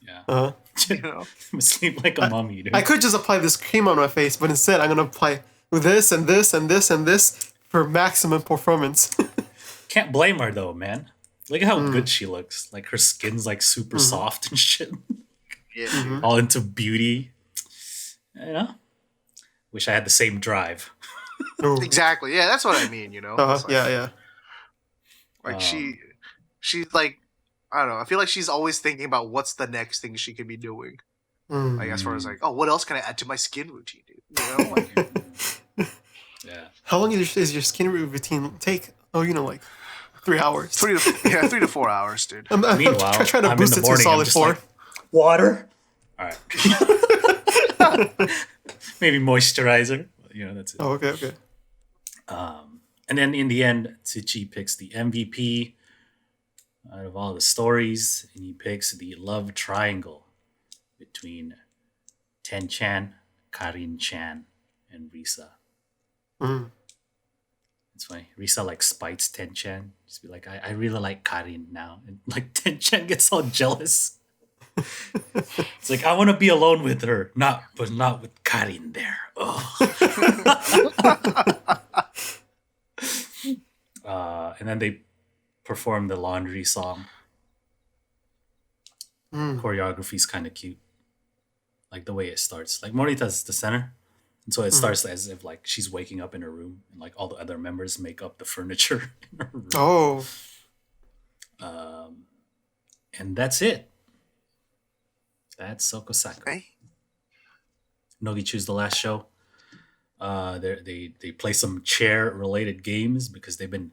Yeah. You know? Sleep like a mummy, dude. I could just apply this cream on my face, but instead I'm gonna apply this and this and this and this for maximum performance. Can't blame her though, man. Look at how good she looks. Like her skin's like super soft and shit. Yeah. All into beauty. You know? Wish I had the same drive. Exactly. Yeah, that's what I mean, you know? It's like, Yeah. Like she's like, I don't know. I feel like she's always thinking about what's the next thing she could be doing. Like as far as like, oh, what else can I add to my skin routine, dude? You know, like, Yeah. How long does your skin routine take? Oh, like 3 hours. 3 to 4 hours, dude. Meanwhile, I try to I'm boost in it the to a morning, I'm solid just 4. like, water. All right. Maybe moisturizer. That's it. Oh, okay. And then in the end, Tsuchi picks the MVP out of all the stories, and he picks the love triangle between Ten-chan, Karin-chan, and Risa. It's funny. Risa like spites Ten-chan. Just be like, I really like Karin now. And like Ten-chan gets all jealous. It's like, I want to be alone with her. Not with Karin there. And then they perform the laundry song. Choreography's kind of cute. Like the way it starts. Like Morita's the center. And so it starts as if like she's waking up in her room and like all the other members make up the furniture in her room. Oh. And that's it. That's Sakurazaka. Hey. Nogichuu's the last show. They play some chair related games because they've been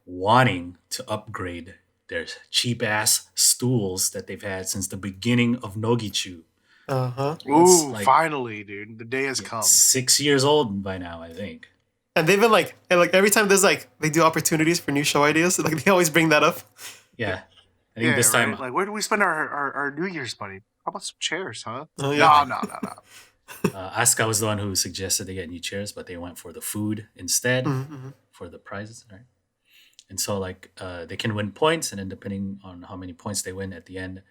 wanting to upgrade their cheap ass stools that they've had since the beginning of Nogichuu. Ooh, like- finally, dude. The day has come. 6 years old by now, I think. And they've been like every time there's like they do opportunities for new show ideas, like they always bring that up. Yeah. I think this time, right? Like, where do we spend our New Year's money? How about some chairs, huh? Oh, yeah. No. Asuka was the one who suggested they get new chairs, but they went for the food instead for the prizes, right? And so, like, they can win points, and then depending on how many points they win at the end,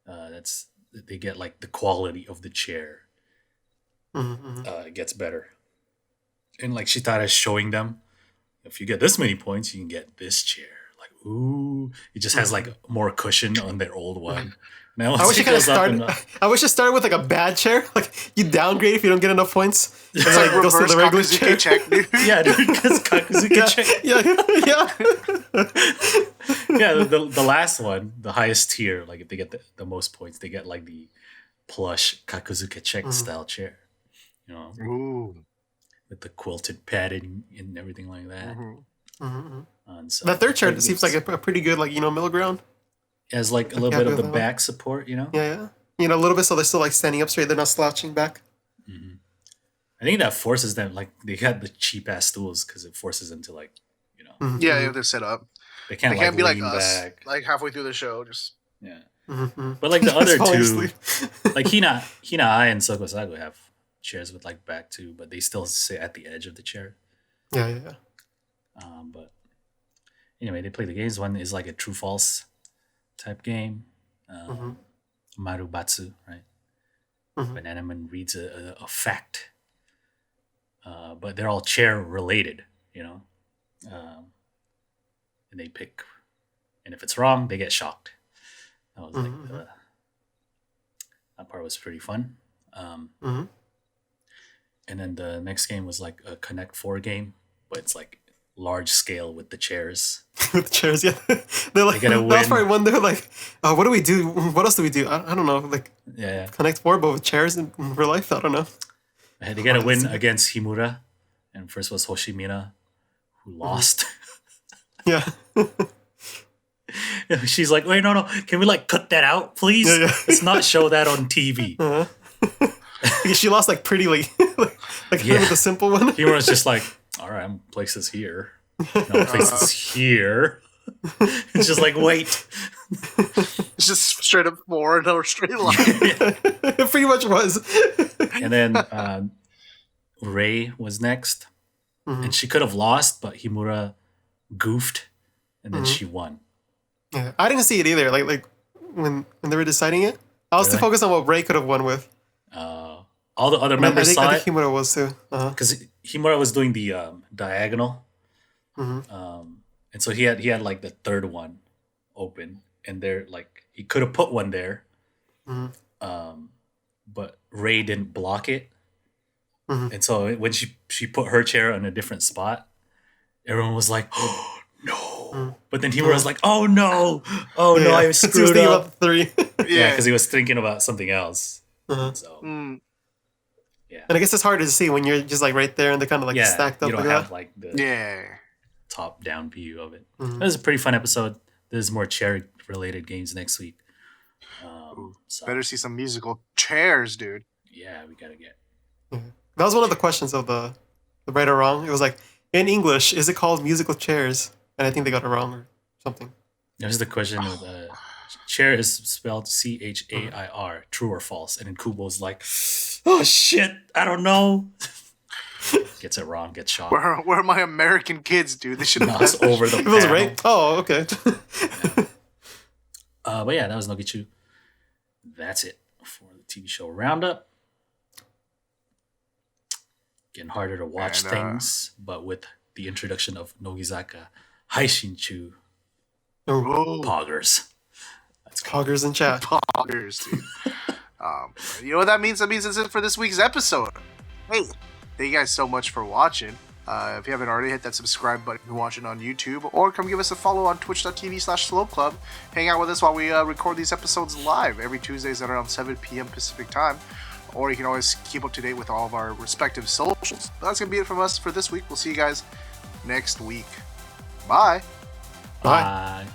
that's they get like the quality of the chair gets better. And like Shitara is showing them, if you get this many points, you can get this chair. Like, ooh, it just has like more cushion on their old one. Now I wish it kind of started. I wish it started with like a bad chair. Like you downgrade if you don't get enough points. It's like goes to the regular chair. Check, dude. Yeah, dude, because Kakuzuka check. Yeah. The last one, the highest tier, like if they get the most points, they get like the plush Kakuzuka check style chair. You know, with the quilted padding and everything like that. And so that third chair seems like a pretty good, like, middle ground. It has like a little bit of the back support, you know? Yeah. A little bit, so they're still like standing up straight. They're not slouching back. I think that forces them, like, they got the cheap ass stools because it forces them to, like, Yeah, they're set up. They can't like, be like lean us, back. like halfway through the show, just But like the other two, like Hina Ai and Soko Sago have chairs with like back too, but they still sit at the edge of the chair. Yeah. But anyway, they play the games. One is like a true false type game. Marubatsu, right? Bananaman reads a fact, but they're all chair related, and they pick, and if it's wrong, they get shocked. That was like that part was pretty fun. And then the next game was like a Connect 4 game, but it's like large scale with the chairs. With the chairs, yeah. They're like, that's probably one. They're like, what do we do? What else do we do? I don't know. Like, Connect 4, but with chairs in real life? I don't know. They got to win against Himura. And first was Hoshimina, who lost. Yeah. She's like, wait, no. Can we like cut that out, please? Yeah. Let's not show that on TV. She lost like prettily. Like with the simple one. Himura's just like, all right, I'm gonna place this here. No, place this here. It's just like, wait. It's just straight up 4, another straight line. It pretty much was. And then Rei was next. And she could have lost, but Himura goofed, and then she won. Yeah, I didn't see it either. Like when they were deciding it, I was too focused on what Rei could have won with. All the other members saw I think Himura was too. Because Himura was doing the diagonal, and so he had like the third one open, and there like he could have put one there, but Rei didn't block it, and so when she put her chair on a different spot, everyone was like, "Oh no!" But then Himura was like, "Oh no! Oh no! I screwed up." About 3. Yeah, because he was thinking about something else. So. Yeah. And I guess it's harder to see when you're just like right there and they're kind of like stacked up. You don't like have that. like the top down view of it. It was a pretty fun episode. There's more chair related games next week. So. Better see some musical chairs, dude. Yeah, we gotta get. That was one of the questions of the right or wrong. It was like, in English, is it called musical chairs? And I think they got it wrong or something. There's the question of chair is spelled CHAIR, true or false. And then Kubo's like, oh shit, I don't know. Gets it wrong, gets shot. Where are my American kids, dude? They should have knocks over the It was right. Oh, okay. But yeah, that was Nogizaka. That's it for the TV show roundup. Getting harder to watch things, but with the introduction of Nogizaka Haishinchu. Poggers. Poggers in chat. Poggers, dude. You know what that means? That means it's it for this week's episode. Hey, thank you guys so much for watching. If you haven't already, hit that subscribe button if you're watching on YouTube, or come give us a follow on twitch.tv/slopeclub. Hang out with us while we record these episodes live every Tuesdays at around 7 p.m. Pacific time. Or you can always keep up to date with all of our respective socials. That's going to be it from us for this week. We'll see you guys next week. Bye. Bye.